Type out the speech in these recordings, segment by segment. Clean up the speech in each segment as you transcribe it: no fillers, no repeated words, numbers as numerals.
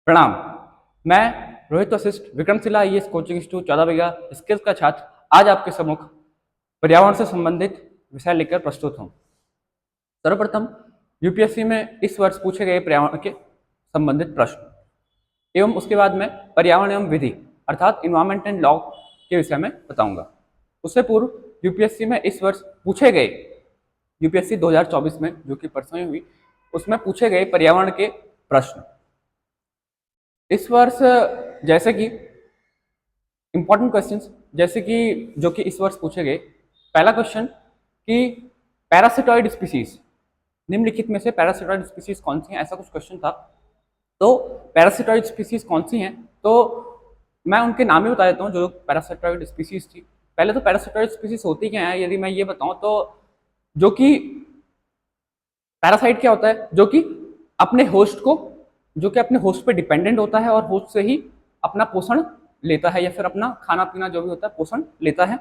प्रणाम। मैं Rohit Vashishtha Vikramshila IAS coaching institute 14 बीघा skills का छात्र आज आपके सम्मुख पर्यावरण से संबंधित विषय लेकर प्रस्तुत हूँ। सर्वप्रथम यूपीएससी में इस वर्ष पूछे गए पर्यावरण के संबंधित प्रश्न एवं उसके बाद में पर्यावरण एवं विधि अर्थात इन्वायरमेंट एंड लॉ के विषय में बताऊंगा। उससे पूर्व यूपीएससी में इस वर्ष पूछे गए यूपीएससी 2024 में जो कि परसों ही हुई उसमें पूछे गए पर्यावरण के प्रश्न इस वर्ष जैसे कि इंपॉर्टेंट क्वेश्चंस जैसे कि जो कि इस वर्ष पूछे गए। पहला क्वेश्चन कि पैरासिटॉइड स्पीसीज निम्नलिखित में से पैरासिटॉइड स्पीसीज कौन सी हैं, ऐसा कुछ क्वेश्चन था। तो पैरासिटॉइड स्पीसीज कौन सी हैं, तो मैं उनके नाम ही बता देता हूँ जो पैरासिटॉइड स्पीसीज थी। पहले तो पैरासिटॉइड स्पीसीज होती क्या है, यदि मैं ये बताऊं तो जो कि पैरासाइट क्या होता है, जो कि अपने होस्ट पे डिपेंडेंट होता है और होस्ट से ही अपना पोषण लेता है या फिर अपना खाना पीना जो भी होता है पोषण लेता है,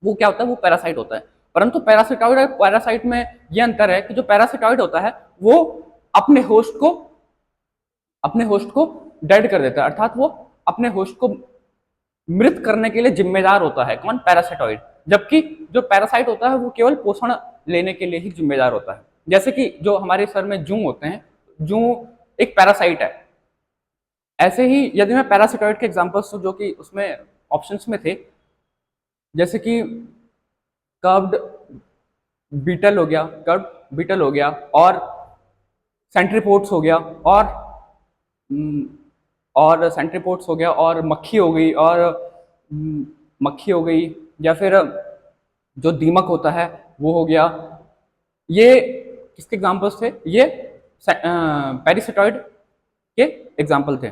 वो क्या होता है, वो पैरासाइट होता है। परंतु पैरासिटॉइड और पैरासाइट में ये अंतर है कि जो पैरासिटॉइड होता है वो अपने होस्ट को डेड कर देता है, अर्थात वो अपने होस्ट को मृत करने के लिए जिम्मेदार होता है। कौन? पैरासिटॉइड। जबकि जो पैरासाइट होता है वो केवल पोषण लेने के लिए ही जिम्मेदार होता है। जैसे कि जो हमारे सर में जूं होते हैं, जूं एक पैरासाइट है। ऐसे ही यदि मैं पैरासिटॉइड के एग्जांपल्स जो कि उसमें ऑप्शंस में थे, जैसे कि कर्व्ड बीटल हो गया और सेंट्रीपोड्स हो गया और सेंट्रीपोड्स हो गया और मक्खी हो गई या फिर जो दीमक होता है वो हो गया। ये किसके एग्जांपल्स थे? ये पैरासिटॉइड के एग्जांपल थे,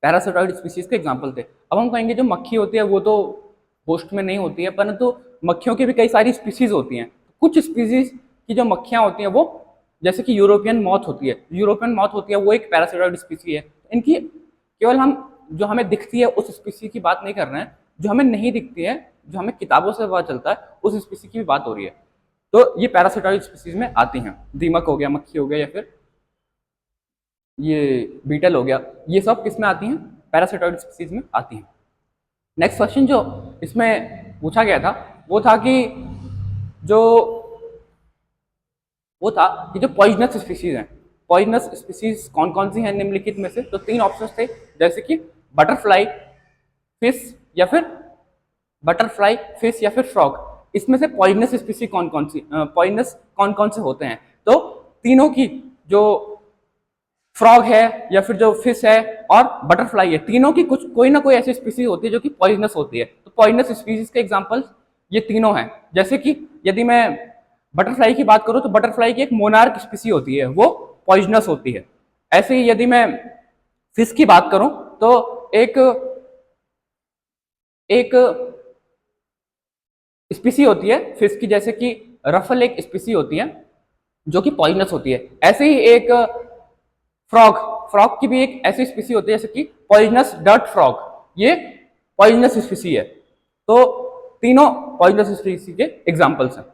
पैरासिटॉइड स्पीसीज के एग्जांपल थे। अब हम कहेंगे जो मक्खी होती है वो तो होस्ट में नहीं होती है, परंतु मक्खियों की भी कई सारी स्पीसीज होती हैं। कुछ स्पीसीज की जो मक्खियां होती हैं वो, जैसे कि यूरोपियन मॉथ होती है, वो एक पैरासिटॉइड स्पीसी है। इनकी केवल हम जो हमें दिखती है उस स्पीसी की बात नहीं कर रहे हैं, जो हमें नहीं दिखती है, जो हमें किताबों से पता चलता है उस स्पीसी की भी बात हो रही है। तो ये पैरासिटॉइड स्पीसीज में आती हैं। दीमक हो गया, मक्खी हो गया या फिर ये बीटल हो गया, ये सब किस में आती हैं? पैरासिटॉइड स्पीसीज में आती हैं। नेक्स्ट क्वेश्चन जो इसमें पूछा गया था वो था कि जो पॉइजनस स्पीसीज हैं, पॉइजनस स्पीसीज कौन कौन सी हैं निम्नलिखित में से। तो 3 ऑप्शंस थे, जैसे कि बटरफ्लाई, फिश या फिर फ्रॉग। इसमें से पॉइजनस स्पीसीज कौन कौन से होते हैं? तो तीनों की, जो फ्रॉग है या फिर जो फिश है और बटरफ्लाई है, तीनों की कोई ना कोई ऐसी स्पीसीज होती है जो कि पॉइजनस होती है। तो पॉइजनस स्पीसीज के एग्जांपल ये तीनों हैं। जैसे कि यदि मैं बटरफ्लाई की बात करूं तो बटरफ्लाई की एक मोनार्क स्पीसी होती है, वो पॉइजनस होती है। ऐसे ही यदि मैं फिश की बात करूं तो एक स्पीसी होती है फिश की, जैसे कि रफल एक स्पीसी होती है जो कि पॉइजनस होती है। ऐसे ही एक फ्रॉग की भी एक ऐसी स्पीसी होती है जैसे कि पॉइजनस डर्ट फ्रॉग, ये पॉइजनस स्पीसी है। तो तीनों पॉइजनस स्पीसी के एग्जांपल्स हैं।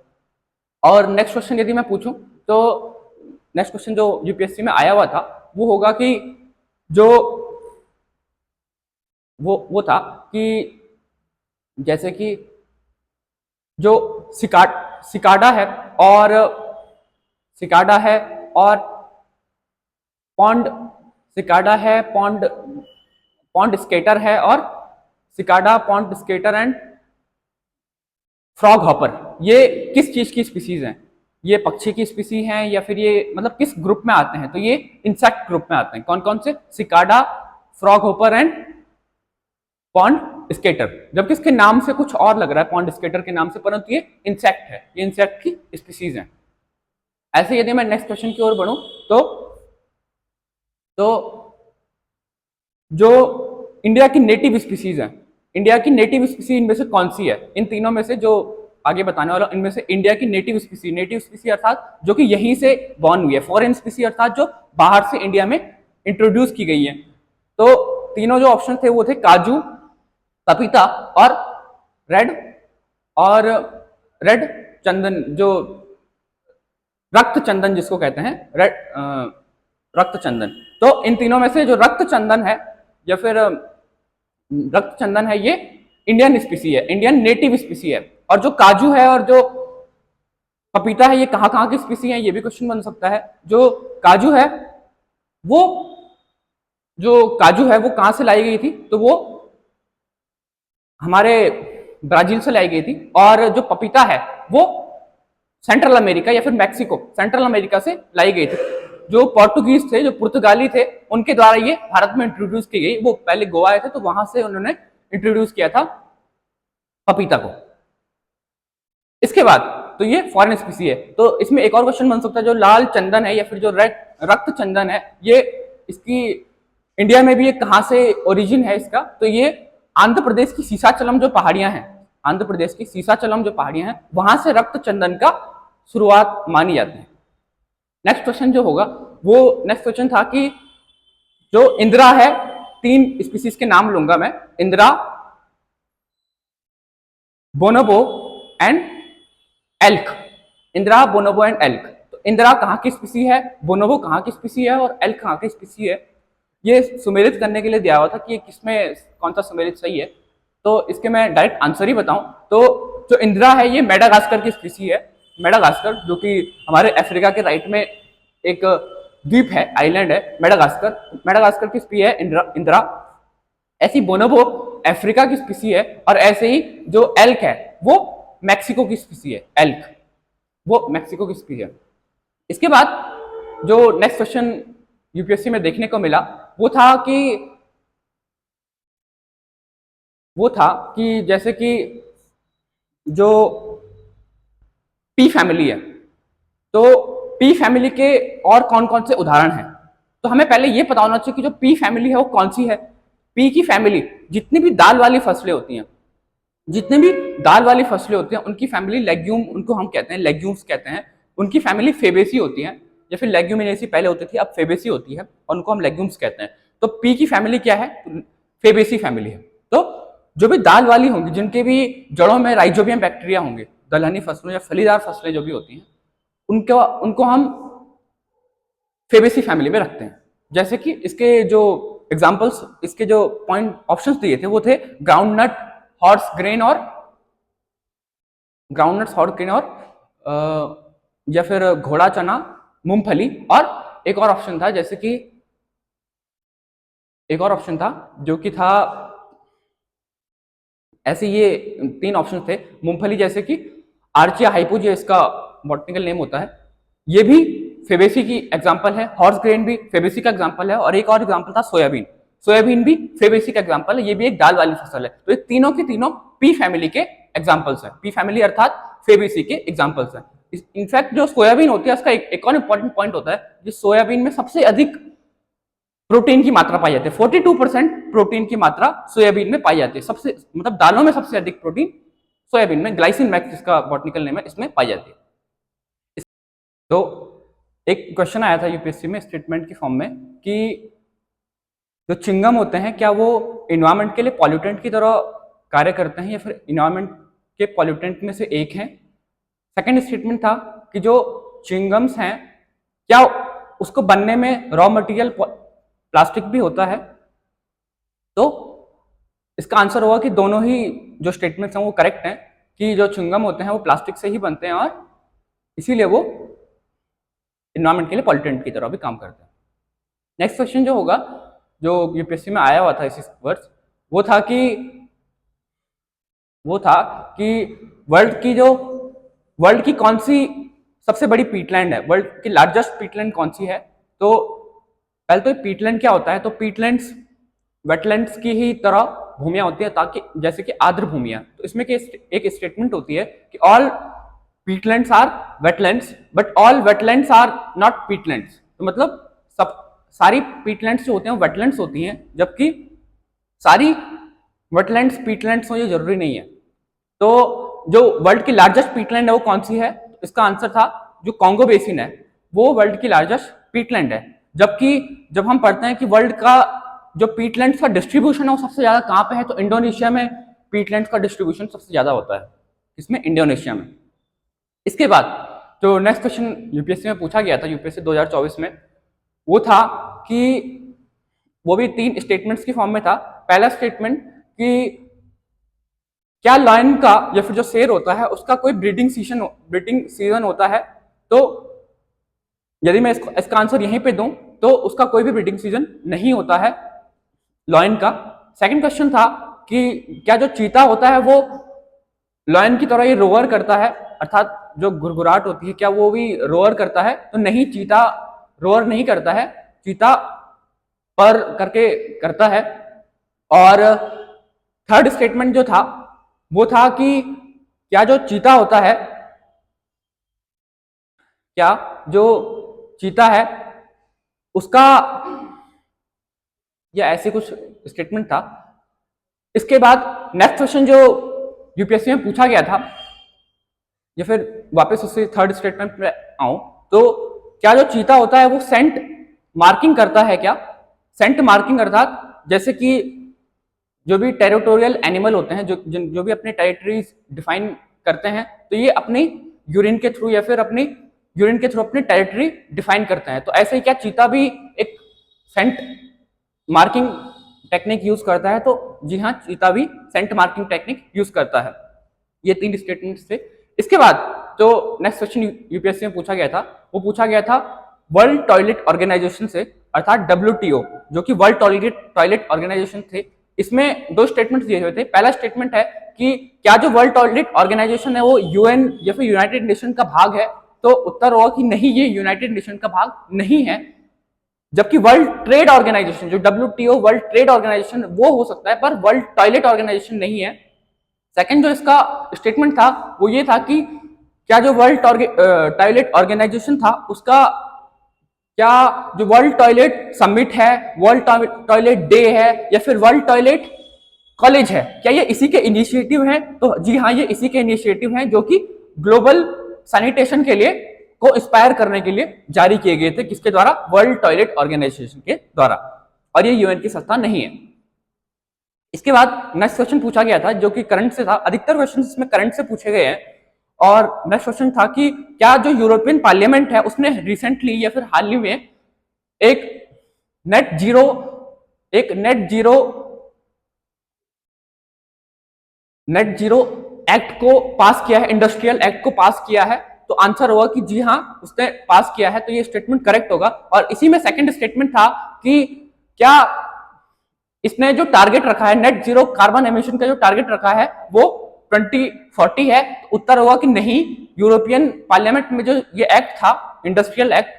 और नेक्स्ट क्वेश्चन यदि मैं पूछूं तो नेक्स्ट क्वेश्चन जो यूपीएससी में आया हुआ था वो होगा कि जो वो था कि जैसे कि जो सिकाडा है और पॉन्ड स्केटर है और cicada, pond skater and frog hopper, ये किस चीज की स्पीसीज हैं? ये पक्षी की स्पीसी हैं या फिर ये मतलब किस ग्रुप में आते हैं? तो ये इंसेक्ट ग्रुप में आते हैं। कौन कौन से? Cicada, frog hopper and pond skater. जबकि इसके नाम से कुछ और लग रहा है पॉन्ड स्केटर के नाम से, परंतु ये इंसेक्ट है, ये इंसेक्ट की स्पीसीज हैं। ऐसे यदि मैं नेक्स्ट क्वेश्चन की ओर बढ़ूं तो जो इंडिया की नेटिव स्पीसीज है, इंडिया की नेटिव स्पीसी इनमें से कौन सी है? इन तीनों में से जो आगे बताने वाला इनमें से इंडिया की नेटिव स्पीसी अर्थात जो कि यहीं से बॉर्न हुई है, फॉरेन स्पीसी अर्थात जो बाहर से इंडिया में इंट्रोड्यूस की गई है। तो तीनों जो ऑप्शन थे वो थे काजू, पपीता और रेड चंदन, जो रक्त चंदन जिसको कहते हैं, रक्त चंदन। तो इन तीनों में से जो रक्त चंदन है या फिर रक्त चंदन है, ये इंडियन स्पीसी है, इंडियन नेटिव स्पीसी है। और जो काजू है और जो पपीता है, ये कहाँ कहाँ की स्पीसी है, ये भी क्वेश्चन बन सकता है। जो काजू है वो कहाँ से लाई गई थी, तो वो हमारे ब्राजील से लाई गई थी। और जो पपीता है वो सेंट्रल अमेरिका या फिर मैक्सिको, सेंट्रल अमेरिका से लाई गई थी। जो पोर्टुगीज थे, जो पुर्तगाली थे, उनके द्वारा ये भारत में इंट्रोड्यूस की गई। वो पहले गोवा आए थे तो वहां से उन्होंने इंट्रोड्यूस किया था पपीता को। इसके बाद तो ये फॉरेन स्पीसी है। तो इसमें एक और क्वेश्चन बन सकता है, जो लाल चंदन है या फिर जो रेड रक्त चंदन है, ये इसकी इंडिया में भी ये कहाँ से ओरिजिन है इसका, तो ये आंध्र प्रदेश की सीसाचलम जो पहाड़ियां हैं, आंध्र प्रदेश की सीसाचलम जो पहाड़ियां हैं, वहां से रक्त चंदन का शुरुआत मानी जाती है। नेक्स्ट क्वेश्चन जो होगा वो नेक्स्ट क्वेश्चन था कि जो इंदिरा है, 3 स्पीसीज के नाम लूंगा मैं, Indira, बोनोबो and elk. Indira, बोनोबो and elk. तो इंदिरा कहाँ की स्पीसी है, बोनोबो कहाँ की स्पीसी है और एल्क कहाँ की स्पीसी है, ये सुमेलित करने के लिए दिया हुआ था कि किसमें कौन सा सुमेलित सही है। तो इसके मैं डायरेक्ट आंसर ही बताऊं तो जो इंदिरा है ये मेडागास्कर की स्पीसी है। मेडागास्कर जो कि हमारे अफ्रीका के राइट में एक द्वीप है, आइलैंड है मेडागास्कर। मेडागास्कर की स्पीसी है इंदिरा। ऐसी बोनोबो अफ्रीका की स्पीसी है और ऐसे ही जो एल्क है वो मैक्सिको की स्पीसी है। एल्क वो मैक्सिको की स्पीसी है। इसके बाद जो नेक्स्ट क्वेश्चन यूपीएससी में देखने को मिला वो था कि जैसे कि जो पी फैमिली है, तो पी फैमिली के और कौन कौन से उदाहरण हैं। तो हमें पहले ये पता होना चाहिए कि जो पी फैमिली है वो कौन सी है। पी की फैमिली जितनी भी दाल वाली फसलें होती हैं, जितनी भी दाल वाली फसलें होती हैं, उनकी फैमिली लेग्यूम, उनको हम कहते हैं लेग्यूम्स कहते हैं। उनकी फैमिली फेबेसी होती है, या फिर लेग्यूमिनेसी पहले होती थी, अब फेबेसी होती है और उनको हम लेग्यूम्स कहते हैं। तो पी की फैमिली क्या है, फेबेसी फैमिली है। तो जो भी दाल वाली होंगी, जिनके भी जड़ों में राइजोबियम बैक्टीरिया होंगे, दलहनी फसलों या फलीदार फसलें जो भी होती हैं, उनको हम फेबेसी फैमिली में रखते हैं। जैसे कि इसके जो एग्जांपल्स, इसके जो पॉइंट ऑप्शंस दिए थे वो थे ग्राउंडनट, हॉर्स ग्रेन और या फिर घोड़ा चना, मूंगफली। और एक और ऑप्शन था, जैसे कि एक और ऑप्शन था जो कि था ऐसे, ये 3 ऑप्शन थे मूंगफली, जैसे कि आर्चिया हाइपोजिया इसका बॉटनिकल नेम होता है, ये भी फेबेसी की एग्जांपल है। हॉर्स ग्रेन भी फेबेसी का एग्जांपल है। और एक और एग्जांपल था सोयाबीन, सोयाबीन भी फेबेसी का एग्जांपल है, ये भी एक दाल वाली फसल है। तो ये तीनों के तीनों पी फैमिली के एग्जांपल्स हैं। पी फैमिली अर्थात फेबेसी के एग्जांपल्स हैं। इनफैक्ट जो सोयाबीन होती है उसका एक और इंपॉर्टेंट पॉइंट होता है, जिस सोयाबीन में सबसे अधिक प्रोटीन की मात्रा पाई जाती है। 42% प्रोटीन की मात्रा सोयाबीन में पाई जाती है। सबसे मतलब दालों में सबसे अधिक प्रोटीन सोयाबीन में, ग्लाइसिन मैक्स जिसका बॉटनिकल नेम है, इसमें पाई जाती है। तो एक क्वेश्चन आया था यूपीएससी में स्टेटमेंट की फॉर्म में कि जो चिंगम होते हैं क्या वो इन्वायरमेंट के लिए पॉल्यूटेंट की तरह कार्य करते हैं या फिर इन्वायरमेंट के पॉल्यूटेंट में से एक हैं। सेकेंड स्टेटमेंट था कि जो चिंगम्स हैं क्या उसको बनने में रॉ मटेरियल प्लास्टिक भी होता है। तो इसका आंसर होगा कि दोनों ही जो स्टेटमेंट्स हैं वो करेक्ट हैं, कि जो चिंगम होते हैं वो प्लास्टिक से ही बनते हैं और इसीलिए वो इन्वायरमेंट के लिए पॉल्यूटेंट की तरह भी काम करते हैं। नेक्स्ट क्वेश्चन जो होगा, जो यूपीएससी में आया हुआ था इसी वर्ष, वो था कि वर्ल्ड की कौन सी सबसे बड़ी पीटलैंड है, वर्ल्ड की लार्जेस्ट पीटलैंड कौन सी है। तो पहले तो पीटलैंड क्या होता है, तो पीटलैंड्स वेटलैंड्स की ही तरह भूमियां होती है, ताकि जैसे कि आर्द्र भूमियां। तो इसमें एक स्टेटमेंट होती है कि all peatlands are wetlands but all wetlands are not peatlands. तो मतलब सारी पीटलैंड्स जो होते हैं वो वेटलैंड्स होती हैं, जबकि सारी वेटलैंड्स पीटलैंड्स हो ये जरूरी नहीं है। तो जो वर्ल्ड की लार्जेस्ट पीटलैंड है वो कौन सी है, इसका आंसर था जो कॉन्गो बेसिन है, वो वर्ल्ड की लार्जेस्ट पीटलैंड है। जबकि जब हम पढ़ते हैं कि वर्ल्ड का जो पीटलैंड्स का डिस्ट्रीब्यूशन है वो सबसे ज्यादा कहाँ पे है, तो इंडोनेशिया में पीटलैंड्स का डिस्ट्रीब्यूशन सबसे ज्यादा होता है, इसमें इंडोनेशिया में। इसके बाद जो नेक्स्ट क्वेश्चन यूपीएससी में पूछा गया था, यूपीएससी 2024 में, वो था कि वो भी 3 स्टेटमेंट्स की फॉर्म में था। पहला स्टेटमेंट कि क्या लायन का या फिर जो शेर होता है उसका कोई ब्रीडिंग सीजन होता है, तो यदि मैं इसका आंसर यहीं पे दूं तो उसका कोई भी ब्रीडिंग सीजन नहीं होता है लायन का। सेकंड क्वेश्चन था कि क्या जो चीता होता है वो लायन की तरह ये रोअर करता है, अर्थात जो गुरगुराहट होती है क्या वो भी रोअर करता है, तो नहीं, चीता रोअर नहीं करता है, चीता पर करके करता है। और थर्ड स्टेटमेंट जो था वो था कि क्या जो चीता होता है, क्या जो चीता है उसका, या ऐसे कुछ स्टेटमेंट था। इसके बाद नेक्स्ट क्वेश्चन जो यूपीएससी में पूछा गया था, या फिर वापस उससे थर्ड स्टेटमेंट पे आऊं, तो क्या जो चीता होता है वो सेंट मार्किंग करता है क्या? सेंट मार्किंग अर्थात जैसे कि जो भी टेरिटोरियल एनिमल होते हैं, जो भी अपने टेरिटरीज डिफाइन करते हैं, तो ये अपनी यूरिन के थ्रू या फिर अपनी यूरिन के थ्रू अपनी टेरिटरी डिफाइन करते हैं। तो ऐसे ही क्या चीता भी एक सेंट मार्किंग टेक्निक यूज करता है? तो जी हाँ, चीता भी सेंट मार्किंग टेक्निक यूज करता है। ये 3 स्टेटमेंट्स थे। इसके बाद जो नेक्स्ट क्वेश्चन यूपीएससी में पूछा गया था वो पूछा गया था वर्ल्ड टॉयलेट ऑर्गेनाइजेशन से, अर्थात WTO, जो कि वर्ल्ड टॉयलेट ऑर्गेनाइजेशन थे। इसमें 2 स्टेटमेंट्स दिए हुए थे। पहला स्टेटमेंट है कि क्या जो वर्ल्ड टॉयलेट ऑर्गेनाइजेशन है वो यूएन या फिर यूनाइटेड नेशन का भाग है? तो उत्तर होगा कि नहीं, ये यूनाइटेड नेशन का भाग नहीं है। जबकि वर्ल्ड ट्रेड ऑर्गेनाइजेशन, जो WTO वर्ल्ड ट्रेड ऑर्गेनाइजेशन, वो हो सकता है, पर वर्ल्ड टॉयलेट ऑर्गेनाइजेशन नहीं है। सेकंड जो इसका स्टेटमेंट था वो ये था कि क्या जो वर्ल्ड टॉयलेट ऑर्गेनाइजेशन था उसका, क्या जो वर्ल्ड टॉयलेट समिट है, वर्ल्ड टॉयलेट डे है, या फिर वर्ल्ड टॉयलेट कॉलेज है, क्या ये इसी के इनिशिएटिव हैं? तो जी हाँ, ये इसी के इनिशिएटिव हैं जो कि ग्लोबल सैनिटेशन के लिए को इंस्पायर करने के लिए जारी किए गए थे। किसके द्वारा? वर्ल्ड टॉयलेट ऑर्गेनाइजेशन के द्वारा। और ये यूएन की संस्था नहीं है। इसके बाद नेक्स्ट क्वेश्चन पूछा गया था जो कि करंट से था। अधिकतर क्वेश्चन इसमें करंट से पूछे गए हैं। और नेक्स्ट क्वेश्चन था कि क्या जो यूरोपियन पार्लियामेंट है उसने रिसेंटली या फिर हाल ही में एक नेट जीरो एक्ट को पास किया है, इंडस्ट्रियल एक्ट को पास किया है? तो आंसर होगा कि जी हाँ, उसने पास किया है। तो ये स्टेटमेंट करेक्ट होगा। और इसी में सेकंड स्टेटमेंट था कि क्या इसने जो टारगेट रखा है, नेट जीरो कार्बन एमिशन का जो टारगेट रखा है वो 2040 है? तो उत्तर होगा कि नहीं, यूरोपियन पार्लियामेंट में जो ये एक्ट था, industrial act,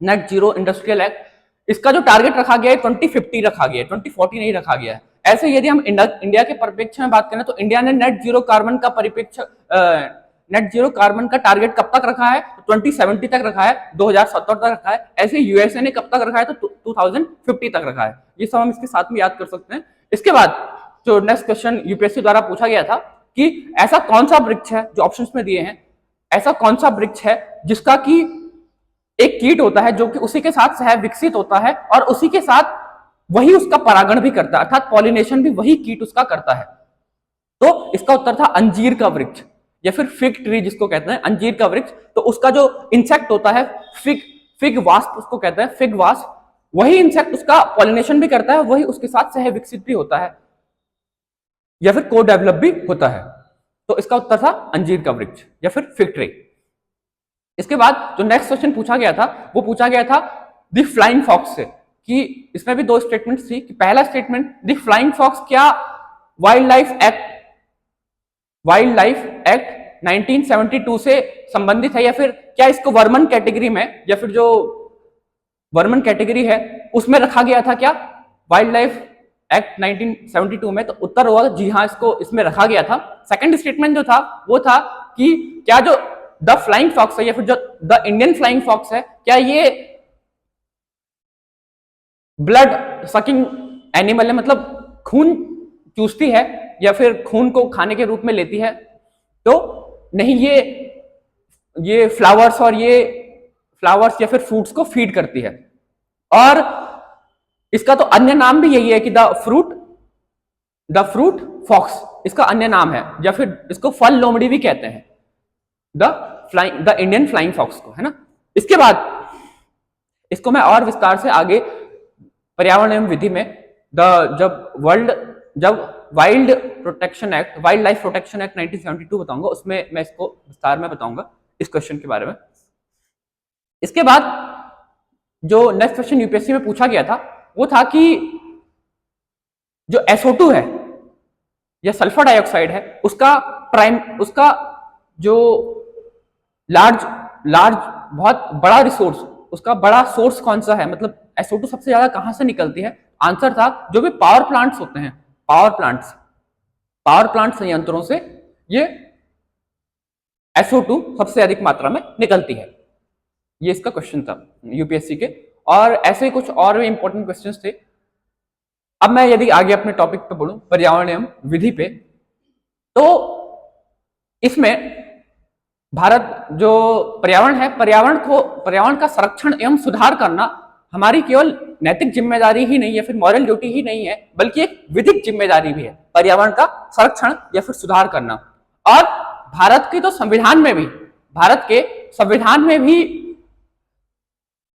net zero industrial act, इसका जो टारगेट रखा गया है 2050 रखा गया है, 2040 नहीं रखा गया है। ऐसे यदि हम इंडिया के परिप्रेक्ष्य में बात करें तो इंडिया ने नेट जीरो कार्बन का नेट जीरो कार्बन का टारगेट कब तक रखा है? तो 2070 तक रखा है, 2070 तक रखा है। ऐसे यूएसए ने कब तक रखा है? तो 2050 तक रखा है। ये सब हम इसके साथ में याद कर सकते हैं। इसके बाद जो नेक्स्ट क्वेश्चन यूपीएससी द्वारा पूछा गया था कि ऐसा कौन सा वृक्ष है, जो ऑप्शंस में दिए हैं, ऐसा कौन सा वृक्ष है जिसका कि एक कीट होता है जो कि उसी के साथ सह विकसित होता है और उसी के साथ वही उसका परागण भी करता है, अर्थात पॉलिनेशन भी वही कीट उसका करता है? तो इसका उत्तर था अंजीर का वृक्ष, या फिर फिग ट्री जिसको कहते हैं, अंजीर का वृक्ष। तो उसका जो इंसेक्ट होता है फिग वास्प उसको कहते हैं, फिग वास्प, वही इंसेक्ट उसका पॉलिनेशन भी करता है, वही उसके साथ सह विकसित भी होता है या फिर को डेवलप भी होता है। तो इसका उत्तर था अंजीर का वृक्ष या फिर फिग ट्री। इसके बाद जो नेक्स्ट क्वेश्चन पूछा गया था वो पूछा गया था द फ्लाइंग फॉक्स से, कि इसमें भी 2 स्टेटमेंट्स थी। कि पहला स्टेटमेंट, द फ्लाइंग फॉक्स क्या वाइल्ड लाइफ एक्ट 1972 से संबंधित है, या फिर क्या इसको वर्मन कैटेगरी में, या फिर जो वर्मन कैटेगरी है उसमें रखा गया था क्या वाइल्ड लाइफ एक्ट 1972 में? तो उत्तर होगा जी हाँ, इसको इसमें रखा गया था। सेकंड स्टेटमेंट जो था वो था कि क्या जो द फ्लाइंग फॉक्स है या फिर जो द इंडियन फ्लाइंग फॉक्स है, क्या ये ब्लड सकिंग एनिमल है, मतलब खून चूसती है या फिर खून को खाने के रूप में लेती है? तो नहीं, ये फ्लावर्स या फिर फ्रूट्स को फीड करती है। और इसका तो अन्य नाम भी यही है कि द फ्रूट फॉक्स इसका अन्य नाम है, या फिर इसको फल लोमड़ी भी कहते हैं, द इंडियन फ्लाइंग फॉक्स को, है ना। इसके बाद इसको मैं और विस्तार से आगे पर्यावरण एवं विधि में जब wild protection act, wild life protection act 1972 बताऊंगा, उसमें मैं इसको विस्तार में बताऊंगा इस क्वेश्चन के बारे में। इसके बाद जो नेक्स्ट क्वेश्चन यूपीएससी में पूछा गया था वो था कि जो SO2 है या सल्फर डाइऑक्साइड है उसका जो लार्ज बहुत बड़ा रिसोर्स, उसका बड़ा सोर्स कौन सा है, मतलब SO2 सबसे ज्यादा कहां से निकलती है। आंसर था जो भी पावर प्लांट्स होते हैं, पावर प्लांट संयंत्रों से ये SO2 सबसे अधिक मात्रा में निकलती है। ये इसका क्वेश्चन था यूपीएससी के। और ऐसे ही कुछ और भी इंपॉर्टेंट क्वेश्चंस थे। अब मैं यदि आगे अपने टॉपिक पे बढ़ूं, पर्यावरण एवं विधि पे, तो इसमें भारत जो पर्यावरण है, पर्यावरण का संरक्षण एवं सुधार करना हमारी केवल नैतिक जिम्मेदारी ही नहीं है, फिर मॉरल ड्यूटी ही नहीं है, बल्कि एक विधिक जिम्मेदारी भी है पर्यावरण का संरक्षण या फिर सुधार करना। और भारत के संविधान में भी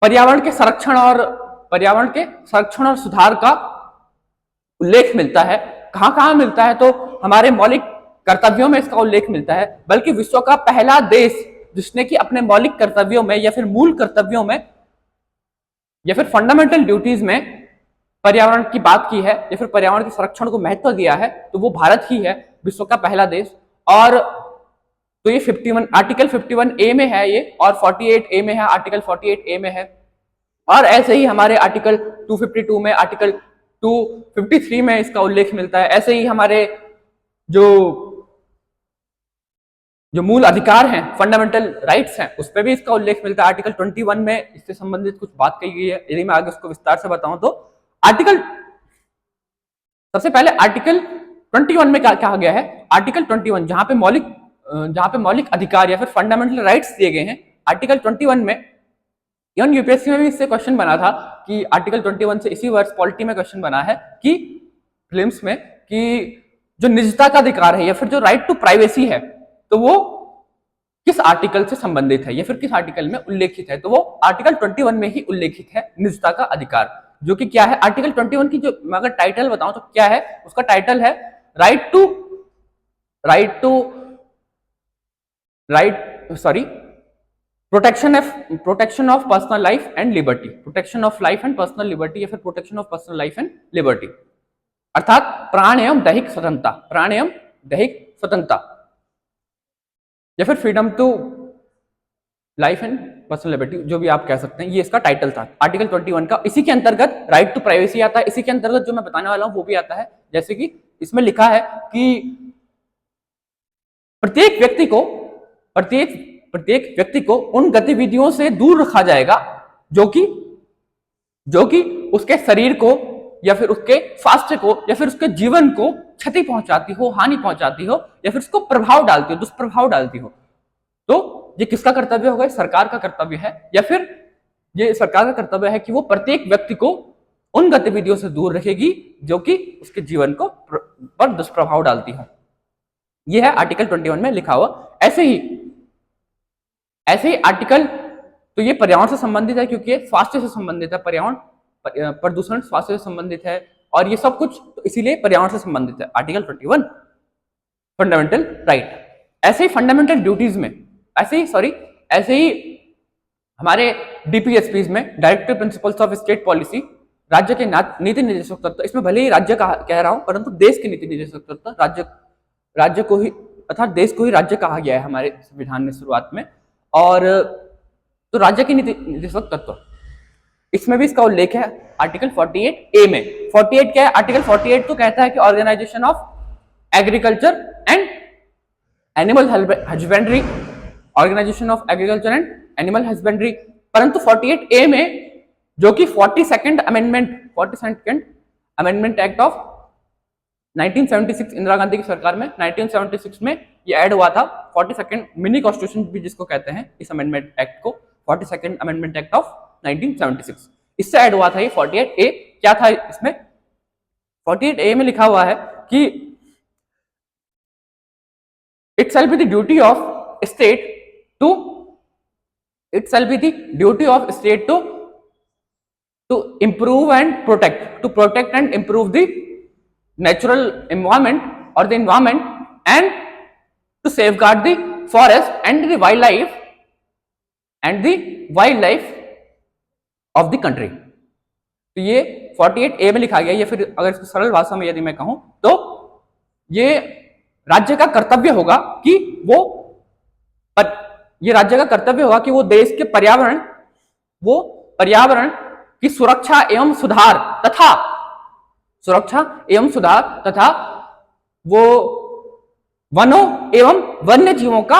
पर्यावरण के संरक्षण और सुधार का उल्लेख मिलता है। कहां मिलता है, तो हमारे मौलिक कर्तव्यों में इसका उल्लेख मिलता है। बल्कि विश्व का पहला देश जिसने कि अपने मौलिक कर्तव्यों में या फिर मूल कर्तव्यों में या फिर फंडामेंटल ड्यूटीज में पर्यावरण की बात की है या फिर पर्यावरण के संरक्षण को महत्व दिया है, तो वो भारत ही है, विश्व का पहला देश। और तो ये 51 आर्टिकल 51A में है ये, और 48A में है, आर्टिकल 48A में है। और ऐसे ही हमारे आर्टिकल 252 में, आर्टिकल 253 में इसका उल्लेख मिलता है। ऐसे ही हमारे जो मूल अधिकार हैं, फंडामेंटल राइट्स हैं, उस पर भी इसका उल्लेख मिलता है। आर्टिकल 21 में इससे संबंधित कुछ बात कही गई है। यदि मैं आगे उसको विस्तार से बताऊं तो सबसे पहले आर्टिकल 21 में क्या कहा गया है। आर्टिकल 21 जहां पे मौलिक अधिकार या फिर फंडामेंटल राइट्स दिए गए हैं, आर्टिकल 21 में, इवन यूपीएससी में भी इससे क्वेश्चन बना था कि आर्टिकल 21 से इसी वर्ष पॉलिटी में क्वेश्चन बना है कि प्रीलिम्स में, कि जो निजता का अधिकार है या फिर जो राइट टू प्राइवेसी है, तो वो किस आर्टिकल से संबंधित है या फिर किस आर्टिकल में उल्लेखित है। तो वो आर्टिकल 21 में ही उल्लेखित है, निजता का अधिकार, जो कि क्या है। आर्टिकल 21 की जो मैं अगर टाइटल बताऊं तो क्या है, उसका टाइटल है protection of personal life and liberty, protection of life and personal liberty या फिर protection of personal life and liberty, अर्थात प्राण एवं दैहिक स्वतंत्रता या फिर freedom to life and personal liberty, जो भी आप कह सकते हैं। ये इसका टाइटल था आर्टिकल 21 का। इसी के अंतर्गत राइट टू प्राइवेसी आता है। इसी के अंतर्गत जो मैं बताने वाला हूं वो भी आता है। जैसे कि इसमें लिखा है कि प्रत्येक व्यक्ति को उन गतिविधियों से दूर रखा जाएगा जो कि उसके शरीर को या फिर उसके स्वास्थ्य को या फिर उसके जीवन को क्षति पहुंचाती हो, हानि पहुंचाती हो, या फिर उसको दुष्प्रभाव डालती हो। तो ये किसका कर्तव्य होगा? सरकार का कर्तव्य है, या फिर ये सरकार का कर्तव्य है कि वो प्रत्येक व्यक्ति को उन गतिविधियों से दूर रखेगी जो कि उसके जीवन को पर दुष्प्रभाव डालती हो। यह है आर्टिकल 21 में लिखा हुआ। ऐसे ही आर्टिकल, तो ये पर्यावरण से संबंधित है क्योंकि ये स्वास्थ्य से संबंधित है। पर्यावरण, प्रदूषण स्वास्थ्य से संबंधित है, और ये सब कुछ तो इसीलिए पर्यावरण से संबंधित है। Article 21 fundamental right. ऐसे ही फंडामेंटल ड्यूटीज में, ऐसे ही हमारे डीपीएसपीज में, directive principles of state policy, राज्य के नीति निर्देशक तत्व, इसमें भले ही राज्य कह रहा हूं, परंतु देश के नीति निर्देशक तत्व, राज्य को ही अर्थात देश को ही राज्य कहा गया है हमारे संविधान में शुरुआत में। और तो राज्य के नीति निर्देशक तत्व, इसमें भी इसका उल्लेख है आर्टिकल 48A में। 48 क्या है? आर्टिकल 48 तो कहता है कि organisation of agriculture and animal husbandry, organisation of agriculture and animal husbandry. परंतु 48A में, जो कि 42nd amendment act of 1976, Indira Gandhi की सरकार में 1976 में ये ऐड हुआ था। 42nd मिनी कॉन्स्टिट्यूशन भी जिसको कहते हैं इस अमेंडमेंट एक्ट को, 42nd अमेंडमेंट एक्ट ऑफ 1976, इससे ऐड हुआ था ये 48A। क्या था इसमें? 48A में लिखा हुआ है कि it shall be the duty of state to to improve and protect, to protect and improve the natural environment or the environment, and to safeguard the forest and the wildlife of the country. तो ये 48A में लिखा गया, या फिर अगर इसको सरल भाषा में यदि मैं कहूं तो ये राज्य का कर्तव्य होगा कि वो देश के पर्यावरण की सुरक्षा एवं सुधार तथा वो वनों एवं वन्य जीवों का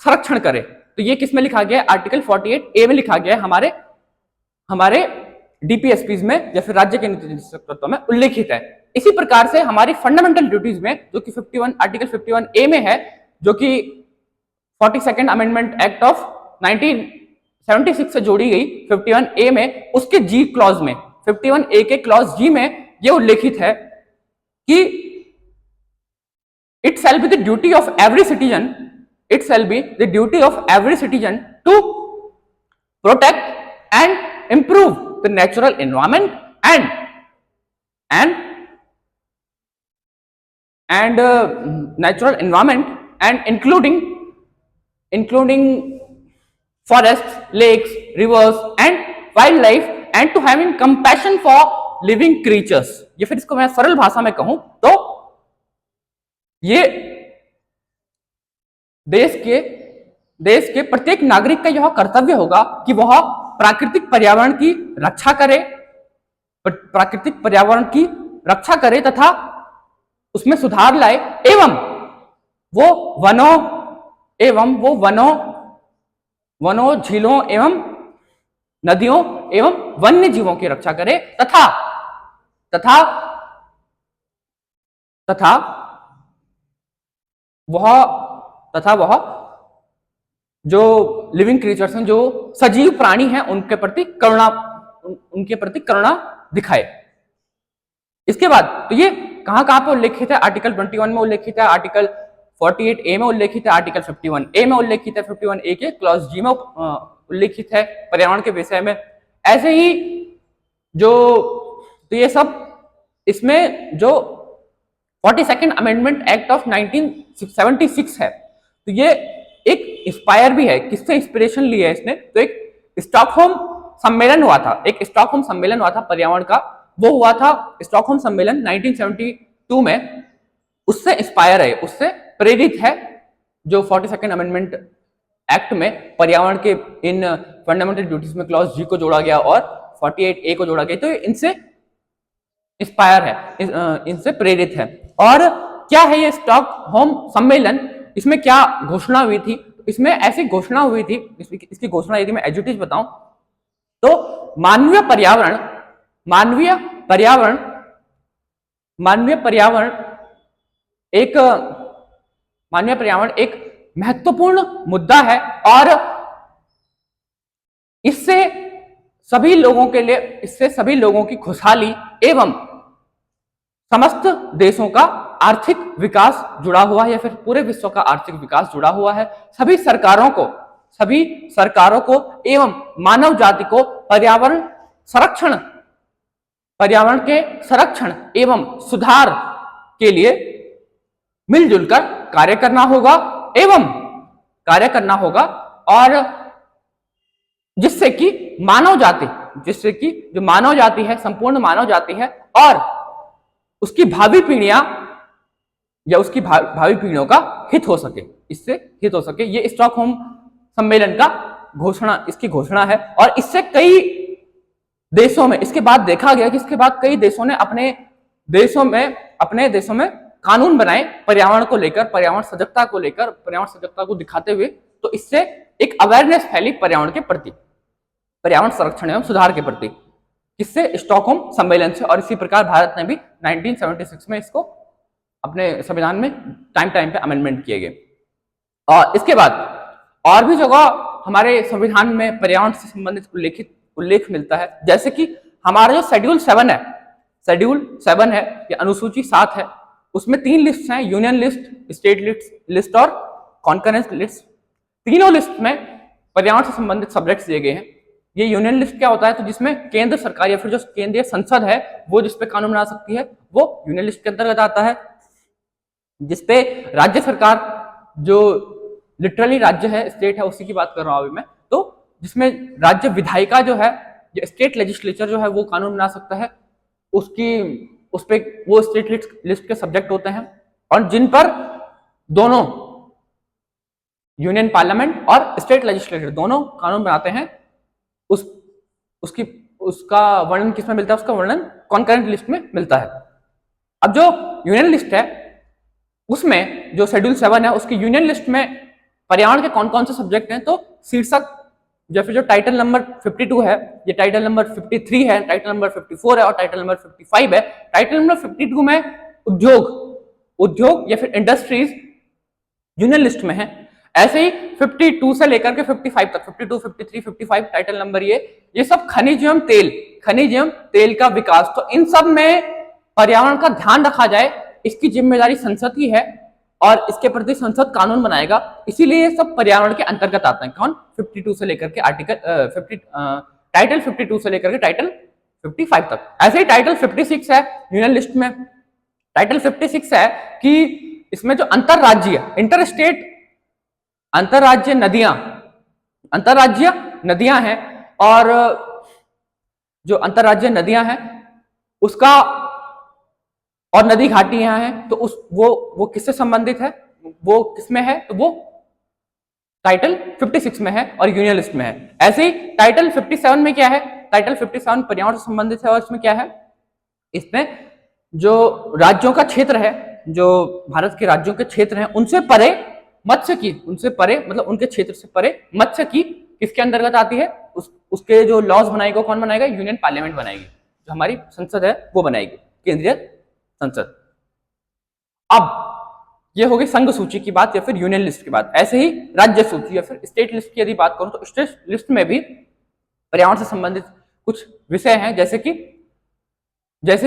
संरक्षण करे। तो ये किस में लिखा गया है? आर्टिकल 48A में लिखा गया है, हमारे डीपीएसपीज में या फिर राज्य के नीति तत्वों में उल्लेखित है। इसी प्रकार से हमारी फंडामेंटल ड्यूटीज में जो कि आर्टिकल 51A में है, जो कि 42nd अमेंडमेंट एक्ट ऑफ 1976 से जोड़ी गई 51A में, उसके जी क्लॉज में 51A के क्लॉज जी में यह उल्लेखित है कि it shall be the duty of every citizen to protect and improve the natural environment and including forests, lakes, rivers and wildlife, and to having compassion for living creatures। ये फिर इसको मैं सरल भाषा में कहूं तो ये देश के प्रत्येक नागरिक का यह कर्तव्य होगा कि वह प्राकृतिक पर्यावरण की रक्षा करे तथा उसमें सुधार लाए एवं वो वनों, झीलों एवं नदियों एवं वन्य जीवों की रक्षा करे तथा वह जो लिविंग क्रिएचर्स हैं, जो सजीव प्राणी हैं, उनके प्रति करुणा दिखाए। इसके बाद तो ये कहां पे उल्लेखित है? आर्टिकल 21 में उल्लेखित है, आर्टिकल 48A में उल्लेखित है, आर्टिकल 51A में उल्लेखित है, 51A के क्लॉज जी में उल्लेखित है पर्यावरण के विषय में। ऐसे ही तो ये सब इसमें जो 42nd अमेंडमेंट एक्ट ऑफ 1976 है, तो ये एक इंस्पायर भी है। किससे इंस्पिरेशन ली है इसने? तो एक स्टॉकहोम सम्मेलन हुआ था पर्यावरण का, वो हुआ था स्टॉकहोम सम्मेलन 1972 में। उससे इंस्पायर है, उससे प्रेरित है जो 42nd अमेंडमेंट एक्ट में पर्यावरण के इन फंडामेंटल ड्यूटीज में क्लॉज जी को जोड़ा गया और 48A को जोड़ा गया। तो इनसे इंस्पायर है, इनसे प्रेरित है। और क्या है ये स्टॉकहोम सम्मेलन? इसमें क्या घोषणा हुई थी? इसमें ऐसी घोषणा हुई थी, इसकी घोषणा यदि मैं एज इट इज बताऊं तो मानवीय पर्यावरण एक महत्वपूर्ण मुद्दा है और इससे सभी लोगों की खुशहाली एवं समस्त देशों का आर्थिक विकास जुड़ा हुआ है, या फिर पूरे विश्व का आर्थिक विकास जुड़ा हुआ है। सभी सरकारों को एवं मानव जाति को पर्यावरण के संरक्षण एवं सुधार के लिए मिलजुल कर कार्य करना और जिससे कि जो मानव जाति है, संपूर्ण मानव जाति है और उसकी भावी पीढ़ियां या उसकी भावी पीढ़ियों का हित हो सके। ये स्टॉकहोम सम्मेलन का इसकी घोषणा है। और इससे कई देशों में इसके बाद देखा गया कि इसके बाद कई देशों ने अपने देशों में कानून बनाए पर्यावरण को लेकर, पर्यावरण सजगता को दिखाते हुए। तो इससे एक अवेयरनेस फैली पर्यावरण के प्रति, पर्यावरण संरक्षण एवं सुधार के प्रति, किससे? स्टॉकहोम सम्मेलन से। और इसी प्रकार भारत ने भी 1976 में इसको अपने संविधान में टाइम पे अमेंडमेंट किए गए। और इसके बाद और भी जगह हमारे संविधान में पर्यावरण से संबंधित उल्लेख मिलता है, जैसे कि हमारा जो शेड्यूल 7 है या अनुसूची 7 है, उसमें 3 लिस्ट हैं, यूनियन लिस्ट, स्टेट लिस्ट और कॉन्करेंस लिस्ट। तीनों लिस्ट में पर्यावरण से संबंधित सब्जेक्ट्स दिए गए हैं। ये यूनियन लिस्ट क्या होता है, तो जिसमें केंद्र सरकार या फिर जो केंद्रीय संसद है वो जिसपे कानून बना सकती है वो यूनियन लिस्ट के अंतर्गत आता है। जिसपे राज्य सरकार, जो लिटरली राज्य है, स्टेट है, उसी की बात कर रहा हूं अभी मैं, तो जिसमें राज्य विधायिका जो है, जो स्टेट लेजिस्लेचर जो है वो कानून बना सकता है, उसकी उस पे वो स्टेट लिस्ट के सब्जेक्ट होते हैं, और जिन पर दोनों यूनियन पार्लियामेंट और स्टेट लेजिस्लेचर दोनों कानून बनाते हैं, उसका वर्णन किसमें मिलता है, उसका वर्णन कॉन्करेंट लिस्ट में मिलता है। अब जो यूनियन लिस्ट है उसमें जो शेड्यूल 7 है, उसकी यूनियन लिस्ट में पर्यावरण के कौन कौन से सब्जेक्ट हैं, तो शीर्षक या फिर जो टाइटल नंबर 52 है, ये टाइटल नंबर 53 है, टाइटल नंबर 54 है और टाइटल नंबर 55 है। टाइटल नंबर 52 में उद्योग या फिर इंडस्ट्रीज यूनियन लिस्ट में है। ऐसे ही 52 से लेकर के 55 तक, 52, 53, 55 टाइटल नंबर ये सब खनिज एवं तेल का विकास, तो इन सब में पर्यावरण का ध्यान रखा जाए, इसकी जिम्मेदारी संसद की है और इसके प्रति संसद कानून बनाएगा। इसीलिए ये सब पर्यावरण के अंतर्गत आते हैं। कौन? 52 से लेकर के टाइटल 52 से लेकर के टाइटल 55 तक। ऐसे ही टाइटल 56 है यूनियन लिस्ट में। टाइटल 56 है कि इसमें जो अंतरराज्य नदियां हैं, और जो अंतरराज्य नदियां हैं उसका और नदी घाटियां हैं, तो वो किससे संबंधित है, वो किसमें है, तो वो टाइटल 56 में है और यूनियन लिस्ट में है। ऐसे ही टाइटल 57 में क्या है, टाइटल 57 पर्यावरण से संबंधित है, और इसमें क्या है, इसमें जो राज्यों का क्षेत्र है, जो भारत के राज्यों के क्षेत्र हैं, उनसे परे मतलब उनके क्षेत्र से परे मत्स्य की किसके अंतर्गत आती है, उसके जो लॉज बनाएगा कौन बनाएगा, यूनियन पार्लियामेंट बनाएगी, जो हमारी संसद है वो बनाएगी, केंद्रीय संसद। अब ये हो गई संघ सूची की बात या फिर यूनियन लिस्ट की बात। ऐसे ही राज्य सूची या फिर स्टेट लिस्ट की यदि बात करूं तो स्टेट लिस्ट में भी पर्यावरण से संबंधित कुछ विषय हैं, जैसे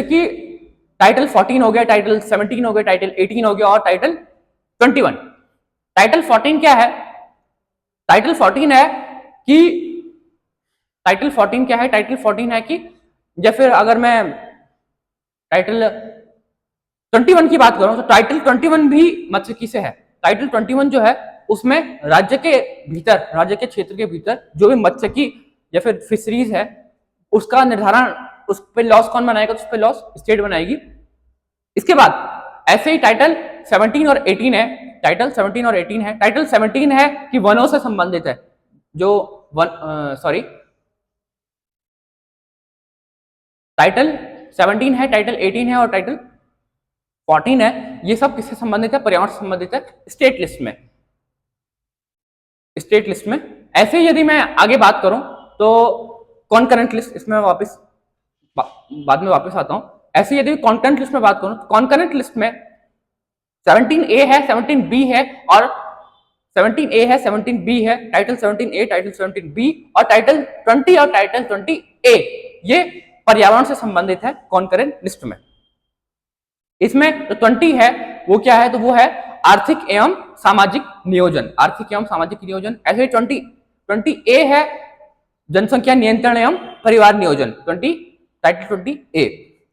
कि टाइटल 14 हो गया, टाइटल 17 हो गया, टाइटल 18 हो गया और टाइटल 21। टाइटल 14 क्या है? टाइटल 14 है कि या फिर अगर मैं टाइटल 21 की बात करूं तो टाइटल 21 भी मत्स्यिकी से है। टाइटल 21 जो है उसमें राज्य के क्षेत्र के भीतर जो भी मत्स्यिकी या फिर फिशरीज है उसका निर्धारण, उस पर लॉस कौन बनाएगा, तो उस पर लॉस स्टेट बनाएगी। इसके बाद ऐसे ही टाइटल 17 और 18 है। टाइटल 17 और 18 है। टाइटल 17 है कि वनों से संबंधित है, टाइटल 17 है, टाइटल 18 है और टाइटल 14 है। ये सब किससे संबंधित है? पर्यावरण से संबंधित है, स्टेट लिस्ट में। ऐसे ही यदि मैं आगे बात करूं तो कॉन्करेंट लिस्ट, इसमें बाद में वापस आता हूं। ऐसे यदि कॉन्करेंट लिस्ट में बात करूं तो कॉन्करेंट लिस्ट में 17A है, 17B है और 17A है, 17B है, टाइटल 17A, टाइटल 17B और टाइटल 20 और टाइटल 20A ये पर्यावरण से संबंधित है कॉन्करेंट लिस्ट में। इसमें जो 20 है वो क्या है, तो वो है आर्थिक एवं सामाजिक नियोजन। ऐसे 20A है जनसंख्या नियंत्रण एवं परिवार नियोजन, टाइटल 20A।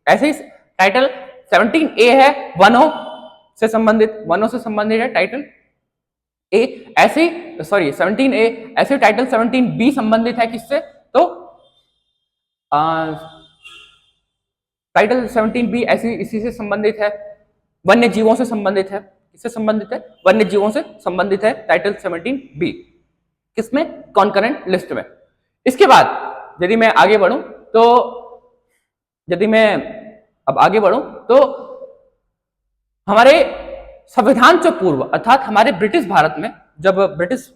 ऐसे ही टाइटल 17A है वनों से संबंधित है टाइटल A। ऐसे 17A। ऐसे टाइटल 17B संबंधित है किससे, तो टाइटल 17B ऐसी इसी से संबंधित है, वन्य जीवों से संबंधित है। किससे संबंधित है? वन्य जीवों से संबंधित है टाइटल 17B, किसमें? कॉन्करेंट लिस्ट में। इसके बाद यदि मैं आगे बढ़ूं तो हमारे संविधान से पूर्व अर्थात हमारे ब्रिटिश भारत में, जब ब्रिटिश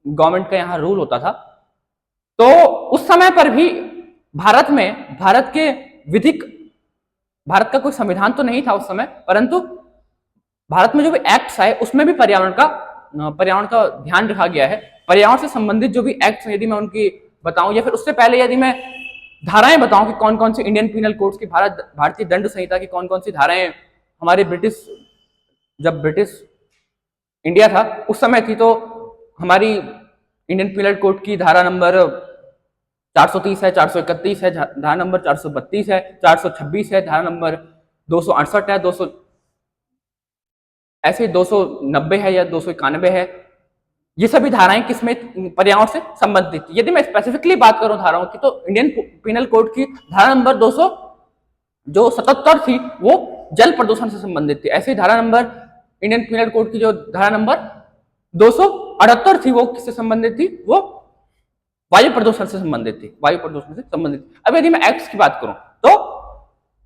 गवर्नमेंट का यहाँ रूल होता था, तो उस समय पर भी भारत का कोई संविधान तो नहीं था उस समय, परंतु भारत में जो भी एक्ट्स आए उसमें भी पर्यावरण का ध्यान रखा गया है। पर्यावरण से संबंधित जो भी एक्ट्स, यदि मैं उनकी बताऊं या फिर उससे पहले यदि मैं धाराएं बताऊं कि कौन कौन सी इंडियन पीनल कोड्स की, भारतीय दंड संहिता की कौन कौन सी धाराएं हमारे जब ब्रिटिश इंडिया था उस समय थी, तो हमारी इंडियन पीनल कोड की धारा नंबर 430 है, 431 है, धारा नंबर 432 है, 426 है, धारा नंबर 268 है, 200 ऐसे 290 है या 291 है। ये सभी धाराएं किसमें पर्यावरण से संबंधित। यदि मैं स्पेसिफिकली बात करूं धाराओं की तो इंडियन पिनल कोड की धारा नंबर 200 जो 77 थी वो जल प्रदूषण से संबंधित थी। ऐसे ही धारा नंबर इंडियन पिनल कोड की जो धारा नंबर 278 थी वो किससे संबंधित थी, वो वायु प्रदूषण से संबंधित थी, वायु प्रदूषण से संबंधित। अब यदि मैं एक्ट्स की बात करूं तो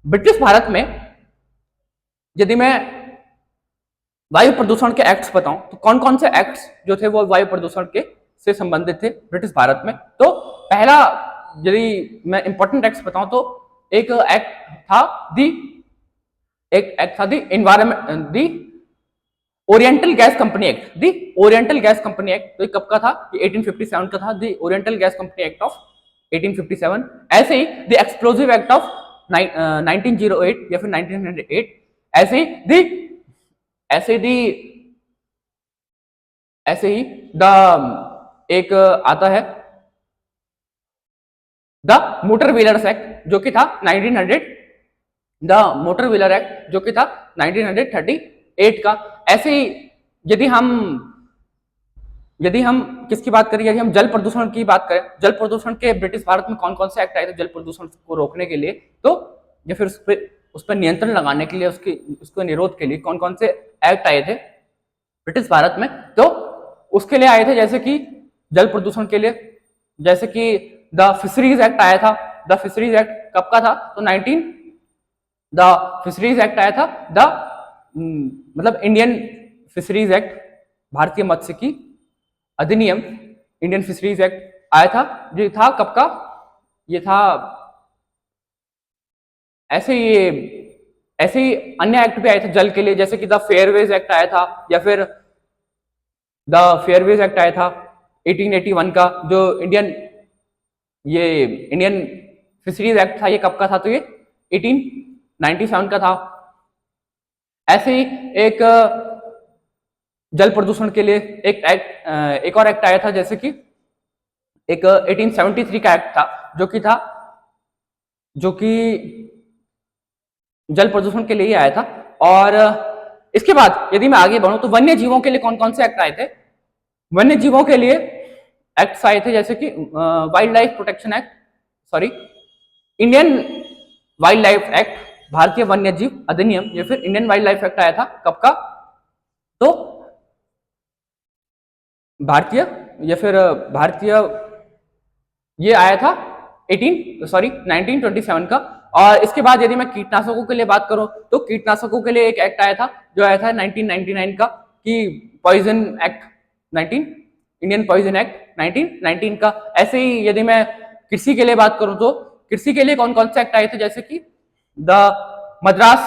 ब्रिटिश भारत में यदि मैं वायु प्रदूषण के एक्ट्स बताऊं तो कौन कौन से एक्ट्स जो थे वो वायु प्रदूषण के से संबंधित थे ब्रिटिश भारत में। तो पहला यदि मैं इंपॉर्टेंट एक्ट्स बताऊं तो एक एक्ट था the environment the oriental gas company act, the oriental gas company act. तो ये कब का था, ये 1857 का था, the oriental gas company act of 1857। ऐसे ही द एक्सप्लोजिव एक्ट ऑफ 1908 या फिर 1908। ऐसे ही द एक आता है द मोटर व्हीलर्स एक्ट जो कि था 1900, द मोटर व्हीलर एक्ट जो कि था 1938 का। ऐसे ही यदि हम किसकी बात करें, यदि हम जल प्रदूषण की बात करें, जल प्रदूषण के ब्रिटिश भारत में कौन कौन से एक्ट आए थे जल प्रदूषण को रोकने के लिए, तो या फिर उस पर नियंत्रण लगाने के लिए, उसके निरोध के लिए कौन कौन से एक्ट आए थे ब्रिटिश भारत में। तो उसके लिए आए थे जैसे कि जल प्रदूषण के लिए, जैसे कि द फिशरीज एक्ट आया था। द फिशरीज एक्ट कब का था, तो द फिशरीज एक्ट आया था, मतलब इंडियन फिशरीज एक्ट, भारतीय मत्स्यिकी अधिनियम, इंडियन फिशरीज एक्ट आया था। जो था कब का, ये था ऐसे ही अन्य एक्ट भी आए थे जल के लिए, जैसे कि द फेयरवेज एक्ट आया था, या फिर द फेयरवेज एक्ट आया था 1881 का। जो इंडियन फिशरीज एक्ट था ये कब का था, तो ये 1897 का था। ऐसे ही एक जल प्रदूषण के लिए एक और एक्ट आया था, जैसे कि एक 1873 का एक्ट था जो कि जल प्रदूषण के लिए ही आया था। और इसके बाद यदि मैं आगे बढ़ूं तो वन्य जीवों के लिए कौन कौन से एक्ट आए थे। वन्य जीवों के लिए एक्ट्स आए थे जैसे कि wild life protection act, Indian wild life act, भारतीय वन्य जीव अधिनियम, या फिर इंडियन वाइल्ड लाइफ एक्ट आया था कब का, तो भारतीय ये आया था 1927 का। और इसके बाद यदि मैं कीटनाशकों के लिए बात करूं तो कीटनाशकों के लिए एक एक्ट आया था जो आया था 1999 का, कि poison act, Indian poison act 1919 का। ऐसे ही यदि मैं कृषि के लिए बात करूं तो कृषि के लिए कौन कौन से एक्ट आए थे, जैसे कि the Madras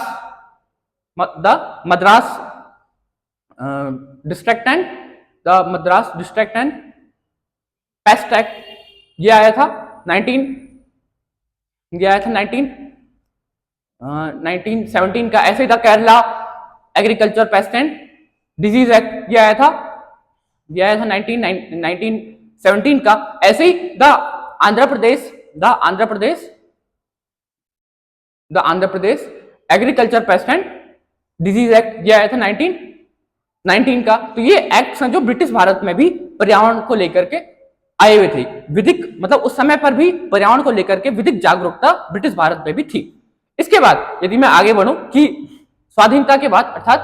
district and pest act, ये आया था 1917 का। ऐसे ही the Kerala agriculture pest and disease act, ये आया था 1917 का। ऐसे ही the Andhra Pradesh agriculture pest and disease act, ये आया था 1919 का। तो ये एक्ट्स हैं जो ब्रिटिश भारत में भी पर्यावरण को लेकर के आए हुए थे। विधिक मतलब उस समय पर भी पर्यावरण को लेकर के विधिक जागरूकता ब्रिटिश भारत में भी थी। इसके बाद यदि मैं आगे बढ़ूं कि स्वाधीनता के बाद, अर्थात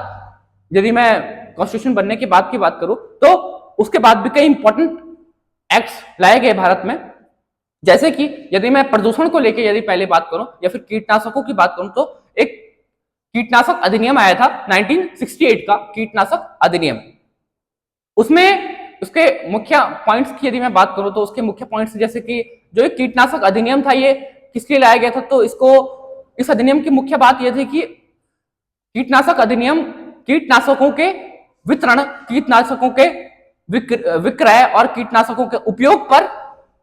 यदि मैं कॉन्स्टिट्यूशन बनने के बाद की बात करूं तो उसके बाद भी कई इंपॉर्टेंट एक्ट्स लाए गए भारत में। जैसे कि यदि मैं प्रदूषण को लेकर यदि पहले बात करूं या फिर कीटनाशकों की बात करूं तो एक कीटनाशक अधिनियम आया था 1968 का, कीटनाशक अधिनियम। उसमें उसके मुख्य पॉइंट्स की यदि मैं बात करूं तो उसके मुख्य पॉइंट्स जैसे कि जो एक कीटनाशक अधिनियम था ये किसके लिए लाया गया था, तो इस अधिनियम की मुख्य बात यह थी कि कीटनाशक अधिनियम कीटनाशकों के वितरण, कीटनाशकों के विक्रय और कीटनाशकों के उपयोग पर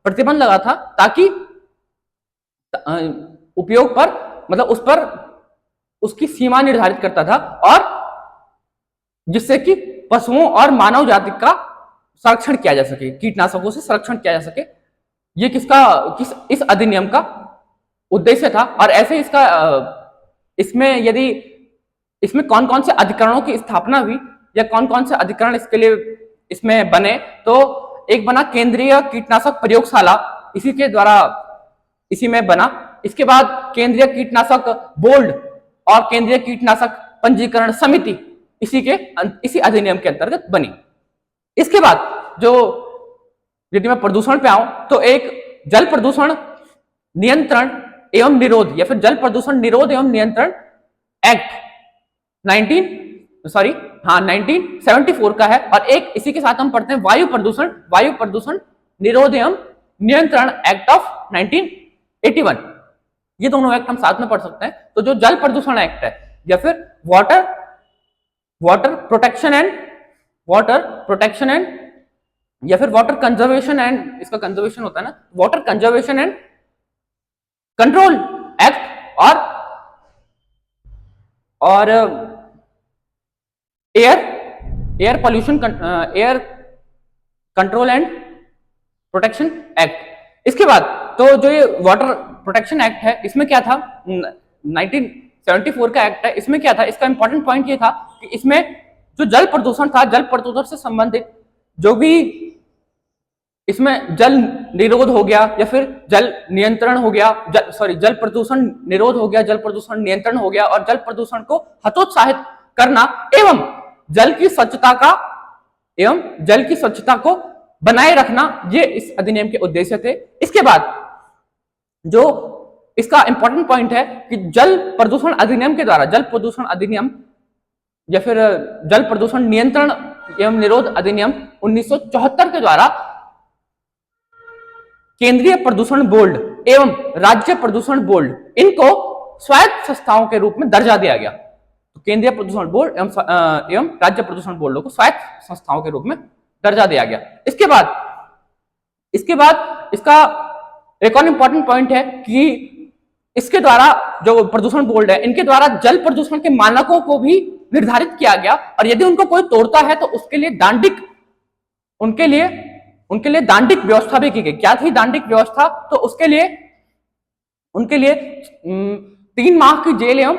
प्रतिबंध लगा था, ताकि उपयोग पर मतलब उस पर उसकी सीमा निर्धारित करता था, और जिससे कि पशुओं और मानव जाति का संरक्षण किया जा सके, कीटनाशकों से संरक्षण किया जा सके। ये इस अधिनियम का उद्देश्य था। और ऐसे इसमें यदि इसमें कौन कौन से अधिकरणों की स्थापना हुई या कौन कौन से अधिकरण इसके लिए इसमें बने, तो एक बना केंद्रीय कीटनाशक प्रयोगशाला, इसी में बना। इसके बाद केंद्रीय कीटनाशक बोर्ड और केंद्रीय कीटनाशक पंजीकरण समिति इसी अधिनियम के अंतर्गत बनी। इसके बाद यदि मैं प्रदूषण पे आऊं तो एक जल प्रदूषण नियंत्रण एवं निरोध या फिर जल प्रदूषण निरोध एवं नियंत्रण एक्ट 1974 का है। और एक इसी के साथ हम पढ़ते हैं वायु प्रदूषण निरोध एवं नियंत्रण एक्ट ऑफ 1981। ये दोनों एक्ट हम साथ में पढ़ सकते हैं। तो जो जल प्रदूषण एक्ट है या फिर वाटर प्रोटेक्शन एंड या फिर वाटर कंजर्वेशन एंड, इसका कंजर्वेशन होता है ना, water conservation and control act और air control and protection act. इसके बाद तो जो ये वाटर प्रोटेक्शन एक्ट है, इसमें क्या था, 1974 का एक्ट है। इसमें क्या था, इसका इंपॉर्टेंट पॉइंट ये था कि इसमें जो जल प्रदूषण था, जल प्रदूषण से संबंधित जो भी इसमें जल निरोध हो गया या फिर जल नियंत्रण हो गया, जल प्रदूषण निरोध हो गया, जल प्रदूषण नियंत्रण हो गया, और जल प्रदूषण को हतोत्साहित करना एवं जल की स्वच्छता को बनाए रखना, ये इस अधिनियम के उद्देश्य थे। इसके बाद जो इसका इंपॉर्टेंट पॉइंट है कि जल प्रदूषण अधिनियम के द्वारा, जल प्रदूषण अधिनियम या फिर जल प्रदूषण नियंत्रण एवं निरोध अधिनियम 1974 के द्वारा केंद्रीय प्रदूषण बोर्ड एवं राज्य प्रदूषण बोर्ड, इनको स्वायत्त संस्थाओं के रूप में दर्जा दिया गया। तो केंद्रीय प्रदूषण बोर्ड एवं राज्य प्रदूषण बोर्डों को स्वायत्त संस्थाओं के रूप में दर्जा दिया गया। इसके बाद इसका एक और इंपॉर्टेंट पॉइंट है कि इसके द्वारा जो प्रदूषण बोर्ड है, इनके द्वारा जल प्रदूषण के मानकों को भी निर्धारित किया गया, और यदि उनको कोई तोड़ता है तो उसके लिए उनके लिए दांडिक व्यवस्था भी की गई। क्या थी दांडिक व्यवस्था? तो उनके लिए 3 माह की जेल एवं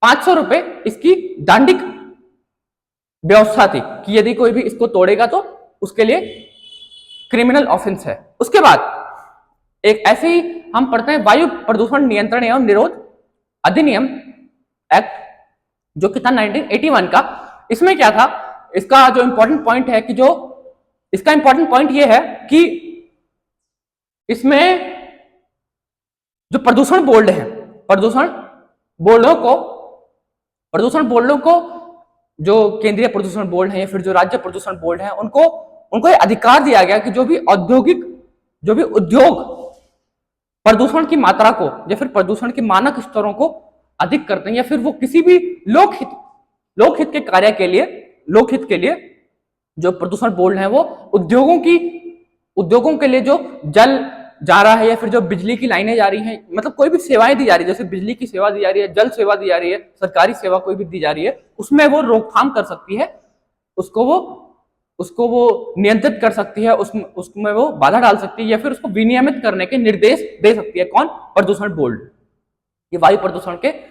500 रुपए इसकी दांडिक व्यवस्था थी कि यदि कोई भी इसको तोड़ेगा तो उसके लिए क्रिमिनल ऑफेंस है। उसके बाद एक ऐसे ही हम पढ़ते हैं वायु प्रदूषण नियंत्रण एवं निरोध अधिनियम एक्ट, जो कि था 1981 का। इसमें क्या था, इसका जो इंपॉर्टेंट पॉइंट है कि इसका इंपॉर्टेंट पॉइंट यह है कि इसमें जो प्रदूषण बोर्ड है, प्रदूषण बोर्डों को जो केंद्रीय प्रदूषण बोर्ड है या फिर जो राज्य प्रदूषण बोर्ड है, उनको ये अधिकार दिया गया कि जो भी उद्योग प्रदूषण की मात्रा को या फिर प्रदूषण के मानक स्तरों को अधिक करते हैं, या फिर वो किसी भी लोकहित के कार्य के लिए, लोकहित के लिए जो प्रदूषण बोर्ड है वो उद्योगों के लिए जो जल जा रहा है या फिर जो बिजली की लाइनें जा रही हैं, मतलब कोई भी सेवाएं दी जा रही है, जैसे बिजली की सेवा दी जा रही है, जल सेवा दी जा रही है, सरकारी सेवा कोई भी दी जा रही है, उसमें वो रोकथाम कर सकती है, उसको वो नियंत्रित कर सकती है, उसमें वो बाधा डाल सकती है, या फिर उसको विनियमित करने के निर्देश दे सकती है। कौन? प्रदूषण बोर्ड। ये वायु प्रदूषण एक्ट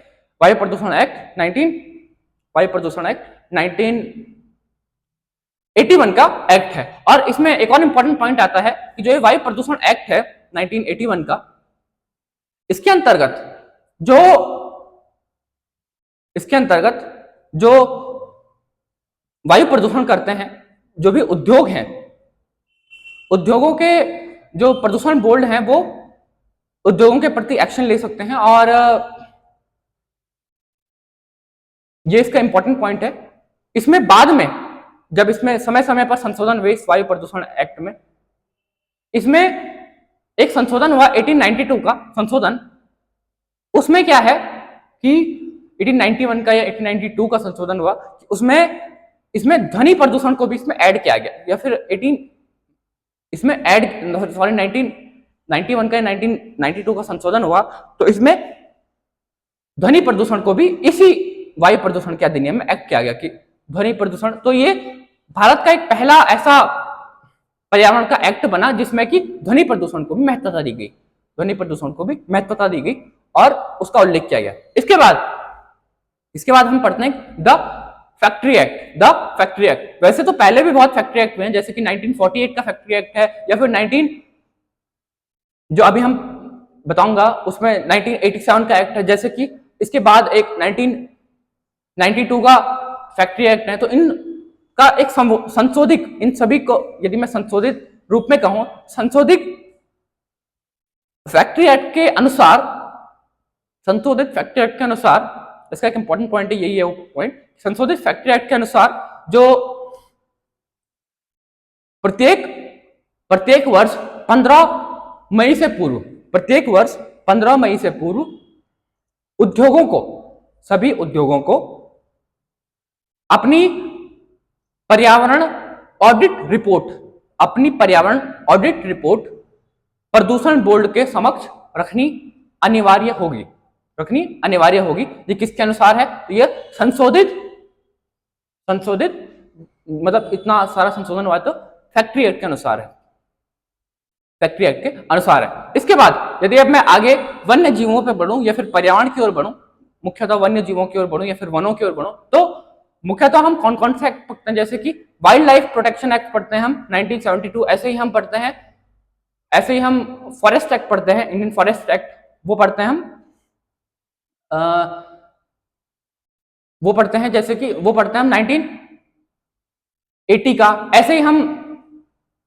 1981 का एक्ट है। और इसमें एक और इंपॉर्टेंट पॉइंट आता है कि जो ये वायु प्रदूषण एक्ट है 1981 का, इसके अंतर्गत जो वायु प्रदूषण करते हैं, जो भी उद्योग हैं, उद्योगों के जो प्रदूषण बोर्ड हैं वो उद्योगों के प्रति एक्शन ले सकते हैं। और ये इसका इंपॉर्टेंट पॉइंट है। इसमें बाद में जब इसमें समय समय पर संशोधन हुए इस वायु प्रदूषण एक्ट में, इसमें एक संशोधन हुआ 1892 का संशोधन। उसमें क्या है कि 1891 का या 1892 का संशोधन हुआ, इसमें ध्वनि प्रदूषण को भी इसमें ऐड किया गया, या फिर 1991 का 1992 का संशोधन हुआ, तो इसमें ध्वनि प्रदूषण को भी इसी वायु प्रदूषण के अधिनियम में एक्ट किया गया कि ध्वनि प्रदूषण। तो ये भारत का एक पहला ऐसा पर्यावरण का एक्ट बना जिसमें कि ध्वनि प्रदूषण को भी महत्वता दी गई, ध्वनि प्रदूषण को भी महत्वता दी गई और उसका उल्लेख किया गया। इसके बाद हम पढ़ते हैं द फैक्ट्री एक्ट। वैसे तो पहले भी बहुत फैक्ट्री एक्ट हुए हैं, जैसे कि 1948 का फैक्ट्री एक्ट है, या फिर 19 जो अभी हम बताऊंगा उसमें 1987 का एक्ट है, जैसे कि इसके बाद एक 1992 का फैक्ट्री एक्ट है। तो इनका एक संशोधित, इन सभी को यदि मैं संशोधित रूप में कहूं, संशोधित फैक्ट्री एक्ट के अनुसार, इसका एक इंपॉर्टेंट पॉइंट है, यही है वो पॉइंट, संशोधित फैक्ट्री एक्ट के अनुसार जो प्रत्येक वर्ष 15 मई से पूर्व उद्योगों को, सभी उद्योगों को अपनी पर्यावरण ऑडिट रिपोर्ट प्रदूषण बोर्ड के समक्ष रखनी अनिवार्य होगी। ये किसके अनुसार है? तो ये संशोधित मतलब इतना सारा संशोधन हुआ तो फैक्ट्री एक्ट के अनुसार है। इसके बाद यदि अब मैं आगे वन्य जीवों पे बढ़ूं या फिर पर्यावरण की ओर बढ़ूं, मुख्यतः वन्य जीवों की ओर बढ़ूं या फिर वनों की ओर बढ़ूं, तो मुख्यतः हम कौन कौन से एक्ट पढ़ते हैं? जैसे कि वाइल्ड लाइफ प्रोटेक्शन एक्ट पढ़ते हैं हम 1972, ऐसे ही हम फॉरेस्ट एक्ट पढ़ते हैं, इंडियन फॉरेस्ट एक्ट वो पढ़ते हैं हम, जैसे कि वो पढ़ते हैं हम 1980 का। ऐसे ही हम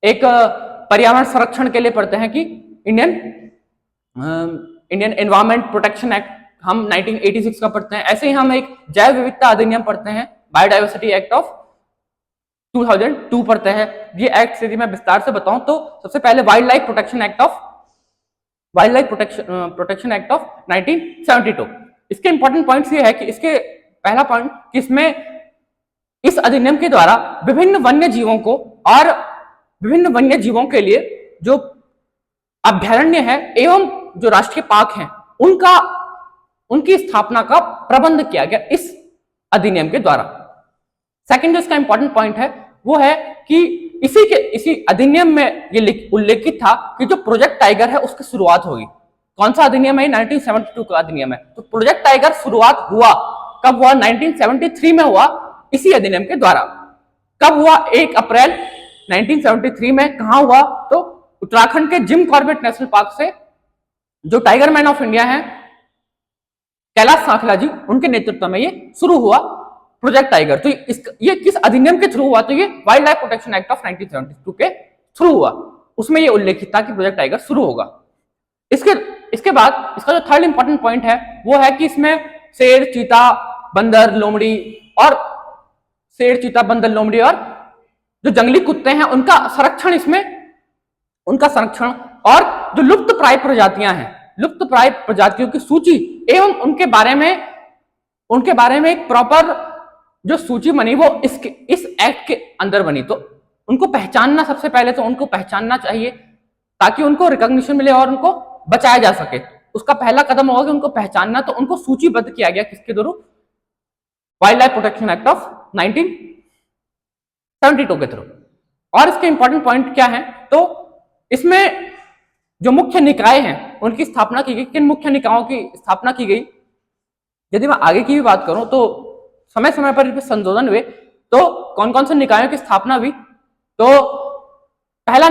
एक पर्यावरण संरक्षण के लिए पढ़ते हैं कि इंडियन एनवायरमेंट प्रोटेक्शन एक्ट हम 1986 का पढ़ते हैं। ऐसे ही हम एक जैव विविधता अधिनियम पढ़ते हैं, बायोडाइवर्सिटी एक्ट ऑफ 2002 पढ़ते हैं। ये एक्ट यदि मैं विस्तार से बताऊं तो सबसे पहले wild life protection act of 1972। इसके इंपॉर्टेंट पॉइंट्स ये है कि इसके पहला पॉइंट कि इसमें इस अधिनियम के द्वारा विभिन्न वन्य जीवों के लिए जो अभयारण्य है एवं जो राष्ट्रीय पार्क हैं उनकी स्थापना का प्रबंध किया गया इस अधिनियम के द्वारा। सेकंड जो इसका इंपॉर्टेंट पॉइंट है वो है कि इसी अधिनियम में ये उल्लेखित था कि जो प्रोजेक्ट टाइगर है उसकी शुरुआत होगी। कौन सा अधिनियम है? 1972 का अधिनियम है। तो प्रोजेक्ट टाइगर शुरुआत हुआ कब हुआ? 1973 में हुआ, इसी अधिनियम के द्वारा। कब हुआ? 1 अप्रैल 1973 में। कहां हुआ? तो उत्तराखंड के जिम कॉर्बेट नेशनल पार्क से जो टाइगर मैन ऑफ इंडिया हैं कैलाश सांखला जी, उनके नेतृत्व में ये शुरू हुआ प्रोजेक्ट टाइगर। तो ये किस अधिनियम के थ्रू हुआ? तो ये wild life protection act of 1972 के थ्रू हुआ। उसमें ये उल्लेखित था कि प्रोजेक्ट टाइगर शुरू होगा। इसके बाद इसका जो थर्ड इंपॉर्टेंट पॉइंट है वो है कि इसमें शेर, चीता, बंदर, लोमड़ी और जो जंगली कुत्ते हैं उनका संरक्षण और जो लुप्त प्राय प्रजातियां हैं, लुप्त प्राय प्रजातियों की सूची एवं उनके बारे में एक प्रॉपर जो सूची बनी वो इस एक्ट के अंदर बनी। तो उनको पहचानना, सबसे पहले तो उनको पहचानना चाहिए ताकि उनको रिकॉग्निशन मिले और उनको बचाया जा सके। उसका पहला कदम होगा कि उनको पहचानना, तो उनको सूचीबद्ध किया गया किसके through? Wild life protection act of 1972 के थ्रू। और इसके इंपॉर्टेंट पॉइंट क्या है? तो इसमें जो मुख्य निकाय हैं उनकी स्थापना की गई। किन मुख्य निकायों की स्थापना की गई? यदि मैं आगे की भी बात करूं तो समय समय पर संशोधन हुए। तो कौन कौन से निकायों की स्थापना हुई? तो पहला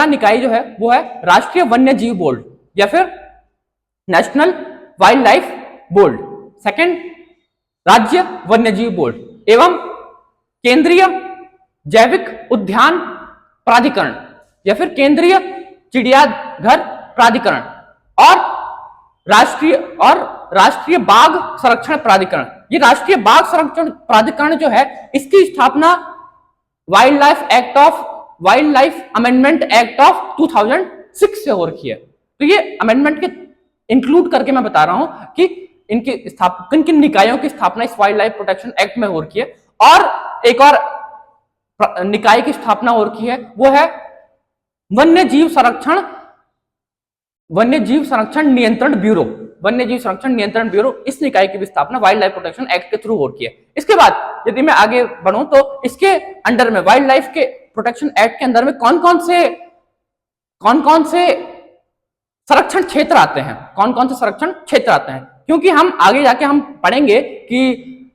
निकाय जो है वो है राष्ट्रीय वन्य जीव बोर्ड या फिर national wild life board. Second, राज्य वन्य जीव बोर्ड एवं केंद्रीय जैविक उद्यान प्राधिकरण या फिर केंद्रीय चिड़ियाघर प्राधिकरण और राष्ट्रीय बाघ संरक्षण प्राधिकरण। ये राष्ट्रीय बाघ संरक्षण प्राधिकरण जो है इसकी स्थापना wild life amendment act of 2006 से हो रखी है। तो ये अमेंडमेंट के इंक्लूड करके मैं बता रहा हूं कि किन किन निकायों की स्थापना इस वाइल्ड लाइफ प्रोटेक्शन एक्ट में हो रखी है। और एक और निकाय की स्थापना हो रखी है वो है वन्य जीव संरक्षण नियंत्रण ब्यूरो। इस निकाय की भी स्थापना वाइल्ड लाइफ प्रोटेक्शन एक्ट के थ्रू हो रखी है। इसके बाद यदि मैं आगे बढ़ूं तो इसके अंडर में वाइल्ड लाइफ के प्रोटेक्शन एक्ट के अंदर में कौन कौन से संरक्षण क्षेत्र आते हैं, कौन कौन से संरक्षण क्षेत्र आते हैं, क्योंकि हम आगे जाके हम पढ़ेंगे कि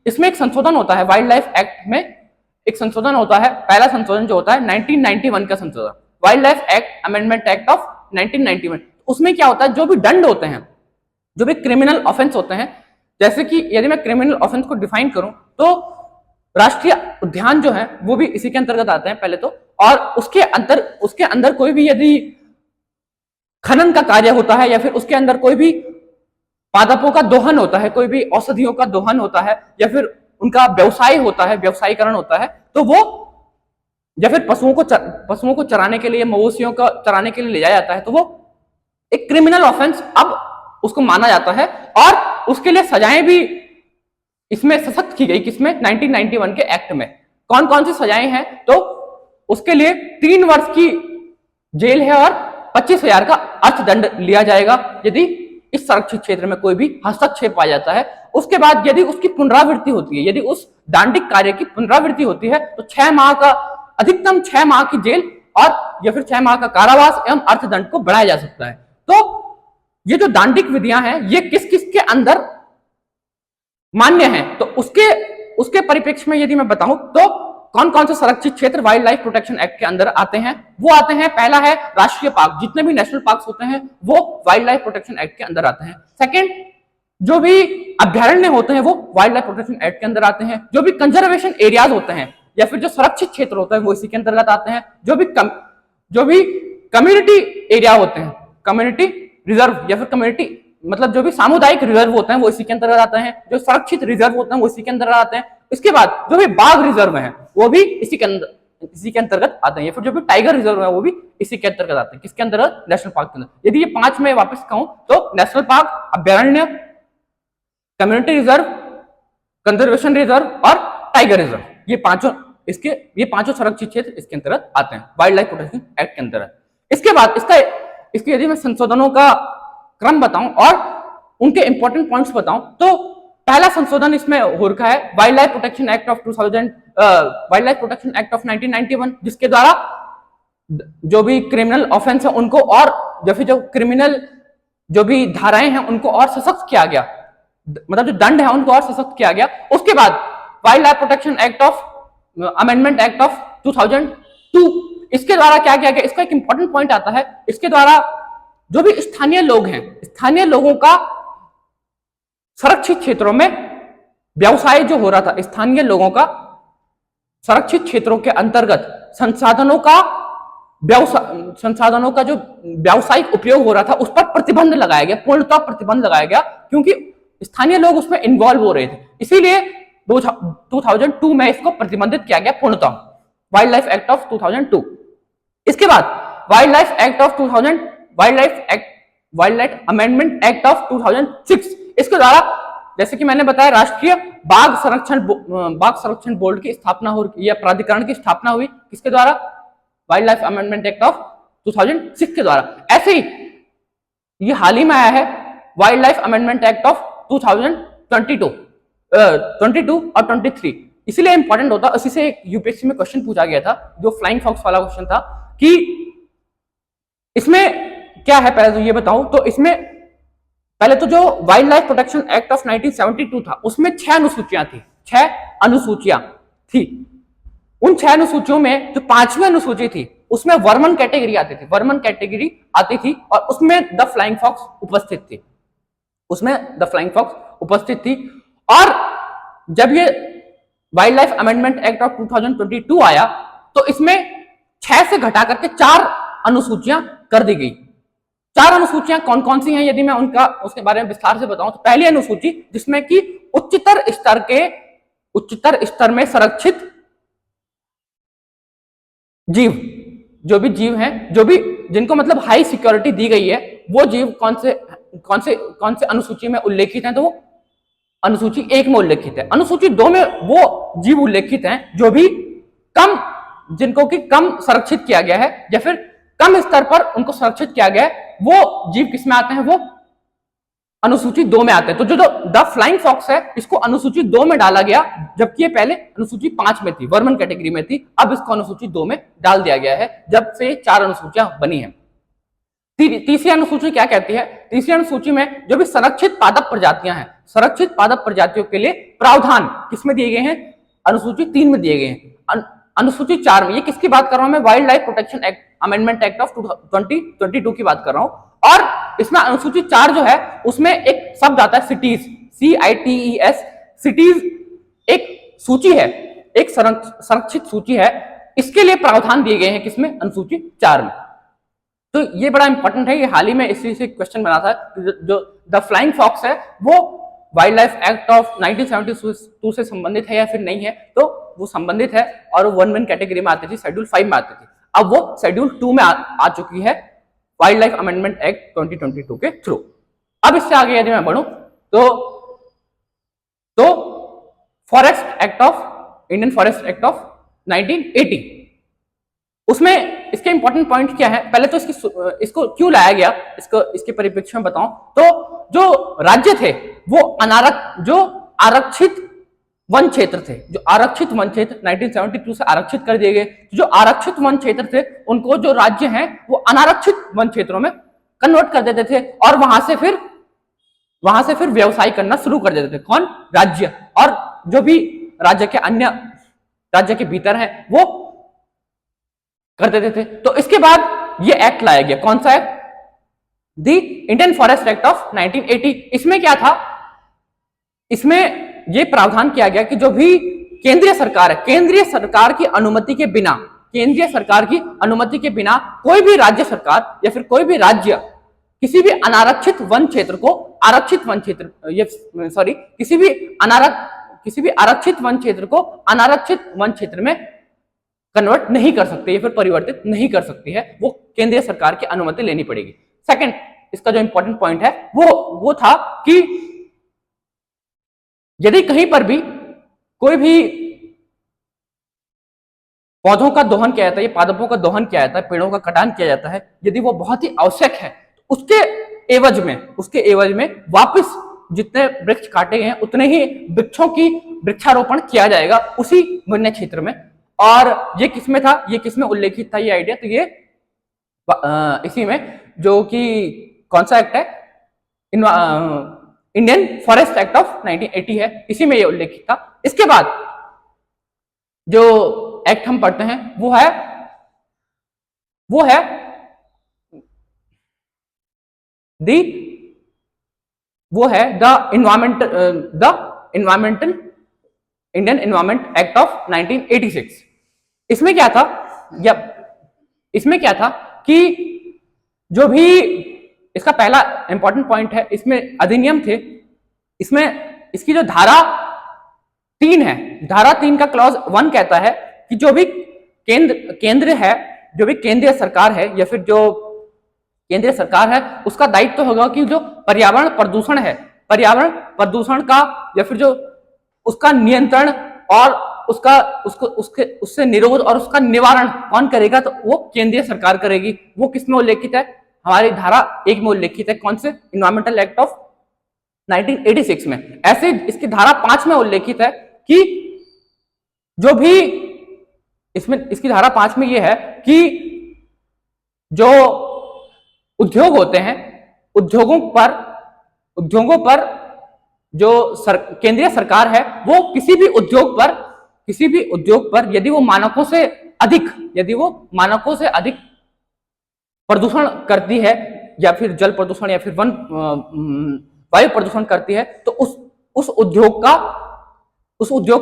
इसमें एक संशोधन होता है वाइल्ड लाइफ एक्ट में, एक संशोधन होता है, पहला संशोधन जो होता है 1991 का संशोधन, wild life act amendment act of 1991। उसमें क्या होता है, जो भी दंड होते हैं, जो भी क्रिमिनल ऑफेंस होते हैं, जैसे कि यदि मैं क्रिमिनल ऑफेंस को डिफाइन करूं तो राष्ट्रीय उद्यान जो है वो भी इसी के अंतर्गत आते हैं पहले तो, और उसके अंदर कोई भी यदि खनन का कार्य होता है या फिर उसके अंदर कोई भी पादपों का दोहन होता है, कोई भी औषधियों का दोहन होता है या फिर उनका व्यवसाय होता है, व्यवसायीकरण होता है, तो वो या फिर पशुओं को चराने के लिए, मवेशियों को चराने के लिए ले जाया जाता है, तो वो एक क्रिमिनल ऑफेंस अब उसको माना जाता है और उसके लिए सजाएं भी इसमें सशक्त की गई, किसमें 1991 के एक्ट में। कौन कौन सी सजाएं हैं, तो उसके लिए 3 वर्ष की जेल है और 25,000 का अर्थदंड लिया जाएगा यदि इस संरक्षित क्षेत्र में कोई भी हस्तक्षेप पाया जाता है। उसके बाद यदि उसकी पुनरावृत्ति होती है, यदि उस दांडिक कार्य की पुनरावृत्ति होती है तो 6 माह का, अधिकतम 6 माह की जेल और या फिर 6 माह का कारावास एवं अर्थदंड को बढ़ाया जा सकता है। तो ये जो दांडिक विधियां हैं ये किस किस के अंदर मान्य हैं, तो उसके परिप्रेक्ष्य में यदि मैं बताऊं तो कौन कौन से संरक्षित क्षेत्र वाइल्ड लाइफ प्रोटेक्शन एक्ट के अंदर आते हैं, वो आते हैं, पहला है राष्ट्रीय पार्क, जितने भी नेशनल पार्क होते हैं वो वाइल्ड लाइफ प्रोटेक्शन एक्ट के अंदर आते हैं। सेकेंड, जो भी अभ्यारण्य होते हैं वो वाइल्ड लाइफ प्रोटेक्शन एक्ट के अंदर आते हैं। जो भी कंजर्वेशन एरियाज होते हैं या फिर जो संरक्षित क्षेत्र होते हैं वो इसी के अंतर्गत आते हैं। जो भी कम्युनिटी एरिया होते हैं, कम्युनिटी रिजर्व या फिर कम्युनिटी मतलब जो भी सामुदायिक रिजर्व होते हैं वो इसी के अंतर्गत आते हैं। जो संरक्षित रिजर्व होते हैं वो इसी के अंतर्गत आते हैं। इसके बाद जो भी बाघ रिजर्व हैं वो भी इसी के अंतर्गत आते हैं, या फिर जो भी टाइगर रिजर्व है वो भी इसी के अंतर्गत आते हैं। किसके अंतर्गत? नेशनल पार्क के अंदर। यदि ये 5 में वापस कहूं तो नेशनल पार्क, अभ्यारण्य, कम्युनिटी रिजर्व, कंजर्वेशन रिजर्व और टाइगर रिजर्व, ये पांचों संरक्षित क्षेत्र इसके अंतर्गत आते हैं वाइल्ड लाइफ प्रोटेक्शन एक्ट के अंतर्गत। इसके बाद इसके यदि मैं संशोधनों का क्रम बताऊं और उनके इंपॉर्टेंट पॉइंट्स बताऊं तो पहला संशोधन इसमें हो रखा है wild life protection act of 1991, जिसके द्वारा जो भी क्रिमिनल ऑफेंस है उनको और या फिर जो क्रिमिनल जो भी धाराएं हैं उनको और सशक्त किया गया, मतलब जो दंड है उनको और सशक्त किया गया। उसके बाद wild life protection act of amendment act of 2002, इसके द्वारा क्या किया गया, इसका एक इंपॉर्टेंट पॉइंट आता है। इसके द्वारा जो भी स्थानीय लोग हैं, स्थानीय लोगों का संरक्षित क्षेत्रों में व्यवसाय जो हो रहा था, स्थानीय लोगों का संरक्षित क्षेत्रों के अंतर्गत संसाधनों का जो व्यावसायिक उपयोग हो रहा था उस पर प्रतिबंध लगाया गया, पूर्णतः प्रतिबंध लगाया गया, क्योंकि स्थानीय लोग उसमें इन्वॉल्व हो रहे थे। इसीलिए 2002 में इसको प्रतिबंधित किया गया पूर्णतः, वाइल्ड लाइफ एक्ट ऑफ 2002। इसके बाद wild life amendment act of 2006, इसके द्वारा जैसे कि मैंने बताया राष्ट्रीय बाघ संरक्षण बोर्ड की स्थापना हो या प्राधिकरण की स्थापना हुई, किसके द्वारा? Wild life amendment act of 2006 के द्वारा। ऐसे ही ये हाल ही में आया है wild life amendment act of 2022 और 23, इसीलिए इंपॉर्टेंट होता है। इसी से यूपीएससी में क्वेश्चन पूछा गया था, जो फ्लाइंग फॉक्स वाला क्वेश्चन था, कि इसमें क्या है। पहले तो ये बताऊं तो इसमें पहले तो जो wild life protection act of 1972 था उसमें 6 अनुसूचियां थी। उन 6 अनुसूचियों में जो 5वीं अनुसूची थी उसमें वर्मन कैटेगरी आती थी और उसमें द फ्लाइंग फॉक्स उपस्थित थी। और जब ये wild life amendment act of 2022 आया तो इसमें 6 से घटा करके 4 अनुसूचियां कर दी गई। 4 अनुसूचियां कौन कौन सी हैं यदि मैं उसके बारे में विस्तार से बताऊं तो पहली अनुसूची जिसमें कि उच्चतर स्तर में संरक्षित जीव, जो भी जीव हैं, जिनको मतलब हाई सिक्योरिटी दी गई है, वो जीव कौन से अनुसूची में उल्लेखित हैं, तो वो अनुसूची 1 में उल्लेखित है। अनुसूची 2 में वो जीव उल्लेखित हैं जो भी जिनको कि कम संरक्षित किया गया है या फिर कम स्तर पर उनको संरक्षित किया गया है, वो जीव किस में आते हैं? वो अनुसूची 2 में आते हैं। तो जो द फ्लाइंग फॉक्स है इसको अनुसूची 2 में डाला गया, जबकि ये पहले अनुसूची 5 में थी, वर्मन कैटेगरी में थी। अब इसको अनुसूची 2 में डाल दिया गया है जब से 4 अनुसूचियां बनी हैं। तीसरी अनुसूची क्या कहती है? तीसरी अनुसूची में जो भी संरक्षित पादप प्रजातियां हैं, संरक्षित पादप प्रजातियों के लिए प्रावधान किसमें दिए गए हैं? अनुसूची 3 में दिए गए हैं। अनुसूची 4 में, ये किसकी बात कर रहा हूं मैं? Wild life protection act, amendment act of 2022 की बात कर रहा हूं। और इसमें अनुसूची 4 जो है उसमें एक शब्द आता है सिटीज, CITES। सिटीज एक सूची है, एक संरक्षित सूची है, इसके लिए प्रावधान दिए गए हैं किसमें? अनुसूची 4 में। तो ये बड़ा इंपॉर्टेंट है, ये हाल ही में इसी से क्वेश्चन बना था। जो द फ्लाइंग फॉक्स है वो वाइल्ड लाइफ एक्ट ऑफ 1972 से संबंधित है या फिर नहीं है? तो वो संबंधित है और वो 1 कैटेगरी में आती थी, शेड्यूल 5 में आती थी। अब वो शेड्यूल 2 में आ चुकी है वाइल्ड लाइफ अमेंडमेंट एक्ट 2022 के थ्रू। अब इससे आगे यदि मैं बढ़ूं तो forest act of, Indian forest act of 1980, उसमें इसके इंपॉर्टेंट पॉइंट क्या है? पहले तो इसको क्यों लाया गया, इसके परिप्रेक्ष्य में बताऊं तो जो राज्य थे वो जो आरक्षित वन क्षेत्र थे, जो आरक्षित वन क्षेत्र 1972 से आरक्षित कर दिए गए। जो आरक्षित वन क्षेत्र थे उनको जो राज्य हैं वो अनारक्षित वन क्षेत्रों में कन्वर्ट कर देते थे और वहां से फिर व्यवसाय करना शुरू कर देते थे। कौन? राज्य। और जो भी राज्य के अन्य राज्य के भीतर है वो कर देते थे। तो इसके बाद ये एक्ट लाया गया। कौन सा act? The Indian forest act of 1980। इसमें क्या था? इसमें ये प्रावधान किया गया कि जो भी केंद्रीय सरकार है, केंद्रीय सरकार की अनुमति के बिना, केंद्रीय सरकार की अनुमति के बिना कोई भी राज्य सरकार या फिर कोई भी राज्य किसी भी अनारक्षित वन क्षेत्र को आरक्षित वन क्षेत्र, किसी भी आरक्षित वन क्षेत्र को अनारक्षित वन क्षेत्र में कन्वर्ट नहीं कर सकते या फिर परिवर्तित नहीं कर सकती है। वो केंद्रीय सरकार की अनुमति लेनी पड़ेगी। सेकंड, इसका जो इंपॉर्टेंट पॉइंट है वो था कि यदि कहीं पर भी कोई भी पौधों का दोहन किया जाता है, पादपों का दोहन किया जाता है, पेड़ों का कटान किया जाता है, यदि वो बहुत ही आवश्यक है तो उसके एवज में वापस जितने वृक्ष काटे गए हैं उतने ही वृक्षों की वृक्षारोपण किया जाएगा उसी वन्य क्षेत्र में। और ये किसमें था? ये किसमें उल्लेखित था ये आइडिया? तो ये इसी में, जो कि कौन सा एक्ट है? इंडियन फॉरेस्ट एक्ट ऑफ 1980 है, इसी में ये उल्लेखित था। इसके बाद जो एक्ट हम पढ़ते हैं वो है इंडियन एनवायरमेंट एक्ट ऑफ 1986। इसमें क्या था कि जो भी इसका पहला इंपॉर्टेंट पॉइंट है, इसमें अधिनियम थे, इसमें इसकी जो धारा 3 है, धारा 3 का क्लॉज 1 कहता है कि जो भी केंद्र है, जो भी केंद्रीय सरकार है या फिर जो केंद्रीय सरकार है उसका दायित्व तो होगा कि जो पर्यावरण प्रदूषण है, पर्यावरण प्रदूषण का या फिर जो उसका नियंत्रण और उससे निरोध और उसका निवारण कौन करेगा? तो वो केंद्रीय सरकार करेगी। वो किसमें उल्लेखित है? हमारी धारा 1 में उल्लेखित है। कौन से? इन्वायरमेंटल एक्ट ऑफ 1986 में। ऐसे इसकी धारा 5 में उल्लेखित है कि जो भी इसकी धारा 5 में यह है कि जो उद्योग होते हैं, उद्योगों पर जो केंद्रीय सरकार है वो किसी भी उद्योग पर यदि वो मानकों से अधिक प्रदूषण करती है या फिर जल प्रदूषण या फिर वायु प्रदूषण करती है तो उस उद्योग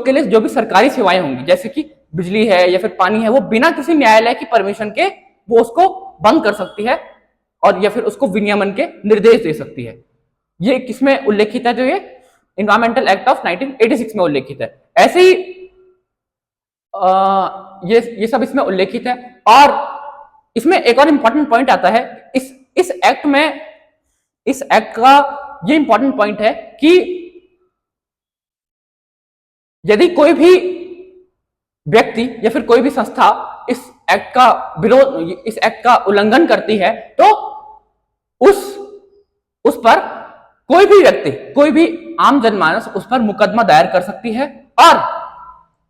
के लिए जो भी सरकारी सेवाएं होंगी, जैसे कि बिजली है या फिर पानी है, वो बिना किसी न्यायालय की परमिशन के वो उसको बंद कर सकती है और या फिर उसको विनियमन के निर्देश दे सकती है। ये किसमें उल्लेखित है? जो ये इन्वायरमेंटल एक्ट ऑफ 1986 में उल्लेखित है। ऐसे ही ये सब इसमें उल्लेखित है। और इसमें एक और इंपॉर्टेंट पॉइंट आता है इस एक्ट का ये इंपॉर्टेंट पॉइंट है कि यदि कोई भी व्यक्ति या फिर कोई भी संस्था इस एक्ट का उल्लंघन करती है तो उस पर कोई भी व्यक्ति, कोई भी आम जनमानस उस पर मुकदमा दायर कर सकती है, और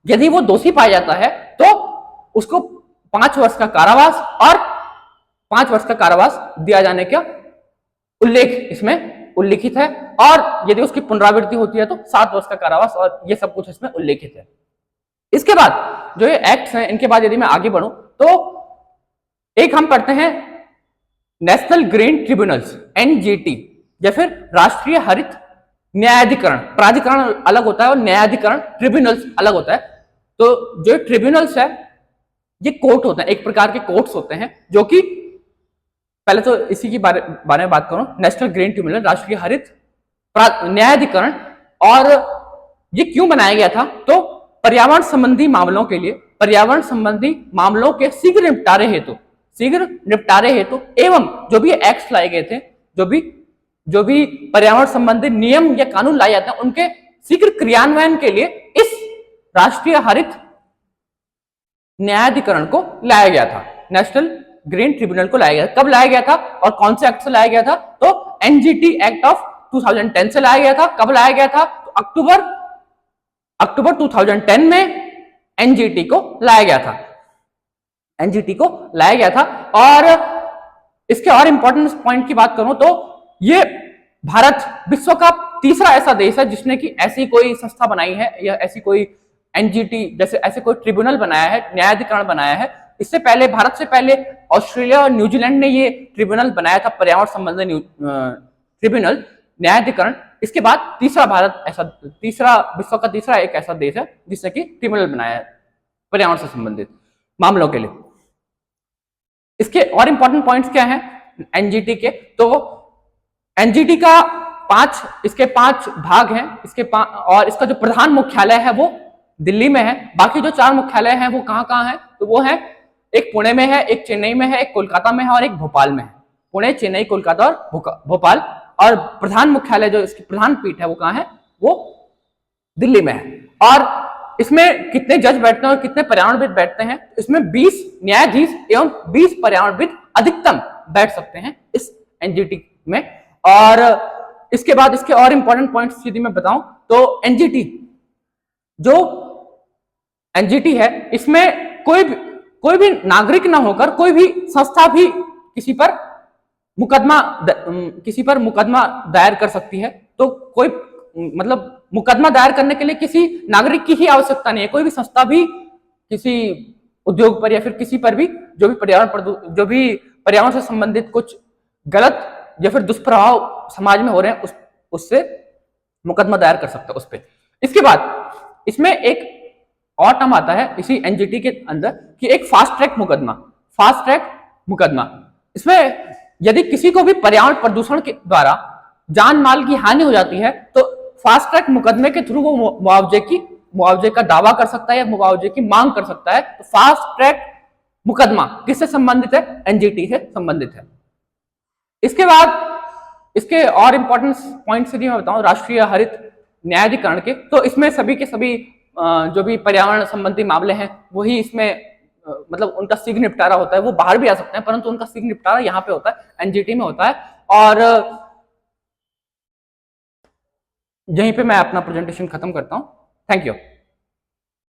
यदि वो दोषी पाया जाता है तो उसको 5 वर्ष का कारावास और 5 वर्ष का कारावास दिया जाने का उल्लेख इसमें उल्लिखित है, और यदि उसकी पुनरावृत्ति होती है तो 7 वर्ष का कारावास, और ये सब कुछ इसमें उल्लेखित है। इसके बाद जो ये एक्ट्स हैं, इनके बाद यदि मैं आगे बढ़ूं तो एक हम पढ़ते हैं नेशनल ग्रीन ट्रिब्यूनल्स, एनजीटी, या फिर राष्ट्रीय हरित न्यायाधिकरण। प्राधिकरण अलग होता है और न्यायाधिकरण ट्रिब्यूनल्स अलग होता है। तो जो ट्रिब्यूनल्स है ये कोर्ट होते हैं, एक प्रकार के कोर्ट्स होते हैं, जो कि पहले तो इसी की बारे में बात करूं, नेशनल ग्रीन ट्रिब्यूनल, राष्ट्रीय हरित न्यायाधिकरण। और ये क्यों बनाया गया था? तो पर्यावरण संबंधी मामलों के लिए, पर्यावरण संबंधी मामलों के शीघ्र निपटारे हेतु एवं जो भी एक्ट लाए गए थे, जो भी पर्यावरण संबंधी नियम या कानून लाए जाते हैं, उनके शीघ्र क्रियान्वयन के लिए इस राष्ट्रीय हरित न्यायाधिकरण को लाया गया था, नेशनल ग्रीन ट्रिब्यूनल को लाया गया। कब लाया गया था और कौन से एक्ट से लाया गया था? तो एनजीटी एक्ट ऑफ 2010 से लाया गया था। कब लाया गया था? तो अक्टूबर 2010 में एनजीटी को लाया गया था, एनजीटी को लाया गया था। और इसके और इंपॉर्टेंट पॉइंट की बात करूं तो ये भारत विश्व का तीसरा ऐसा देश है जिसने की ऐसी कोई संस्था बनाई है, या ऐसी कोई एनजीटी जैसे ऐसे कोई ट्रिब्यूनल बनाया है, न्यायाधिकरण बनाया है। इससे पहले, भारत से पहले ऑस्ट्रेलिया और न्यूजीलैंड ने ये ट्रिब्यूनल बनाया था, पर्यावरण संबंधी ट्रिब्यूनल, न्यायाधिकरण। इसके बाद विश्व का तीसरा एक ऐसा देश है जिसने की ट्रिब्यूनल बनाया है पर्यावरण से संबंधित मामलों के लिए। इसके और इंपॉर्टेंट पॉइंट्स क्या हैं एनजीटी के? तो एनजीटी का इसके 5 भाग हैं, और इसका जो प्रधान मुख्यालय है वो दिल्ली में है। बाकी जो 4 मुख्यालय हैं वो कहां हैं? तो वो है, एक पुणे में है, एक चेन्नई में है, एक कोलकाता में है और एक भोपाल में है। पुणे, चेन्नई, कोलकाता और भोपाल। और प्रधान मुख्यालय जो इसकी प्रधान पीठ है वो कहां है? वो दिल्ली में है। और इसमें कितने जज बैठते हैं और कितने पर्यावरणविद बैठते हैं? इसमें 20 न्यायाधीश एवं 20 पर्यावरणविद अधिकतम बैठ सकते हैं इस एनजीटी में। और इसके बाद इसके और इंपॉर्टेंट पॉइंट्स यदि मैं बताऊं तो एनजीटी है, इसमें कोई भी नागरिक ना होकर कोई भी संस्था भी किसी पर मुकदमा दायर कर सकती है। तो कोई मतलब मुकदमा दायर करने के लिए किसी नागरिक की ही आवश्यकता नहीं है। कोई भी संस्था भी किसी उद्योग पर या फिर किसी पर भी जो भी पर्यावरण से संबंधित कुछ गलत या फिर दुष्प्रभाव समाज में हो रहे हैं उससे मुकदमा दायर कर सकता है उस पर। इसके बाद इसमें एक और टर्म आता है इसी एनजीटी के अंदर कि एक फास्ट ट्रैक मुकदमा। इसमें यदि किसी को भी पर्यावरण प्रदूषण के द्वारा जान माल की हानि हो जाती है तो फास्ट ट्रैक मुकदमे के थ्रू वो मुआवजे का दावा कर सकता है या मुआवजे की मांग कर सकता है। तो फास्ट ट्रैक मुकदमा किससे संबंधित है? एनजीटी से संबंधित है। इसके बाद इसके और इंपॉर्टेंट पॉइंट्स यदि मैं बताऊं राष्ट्रीय हरित न्यायाधिकरण के, तो इसमें सभी के सभी जो भी पर्यावरण संबंधी मामले हैं वही इसमें मतलब उनका शीघ्र निपटारा होता है। वो बाहर भी आ सकते हैं परंतु उनका शीघ्र निपटारा यहाँ पे होता है, एनजीटी में होता है। और यहीं पे मैं अपना प्रेजेंटेशन खत्म करता हूँ। Thank you.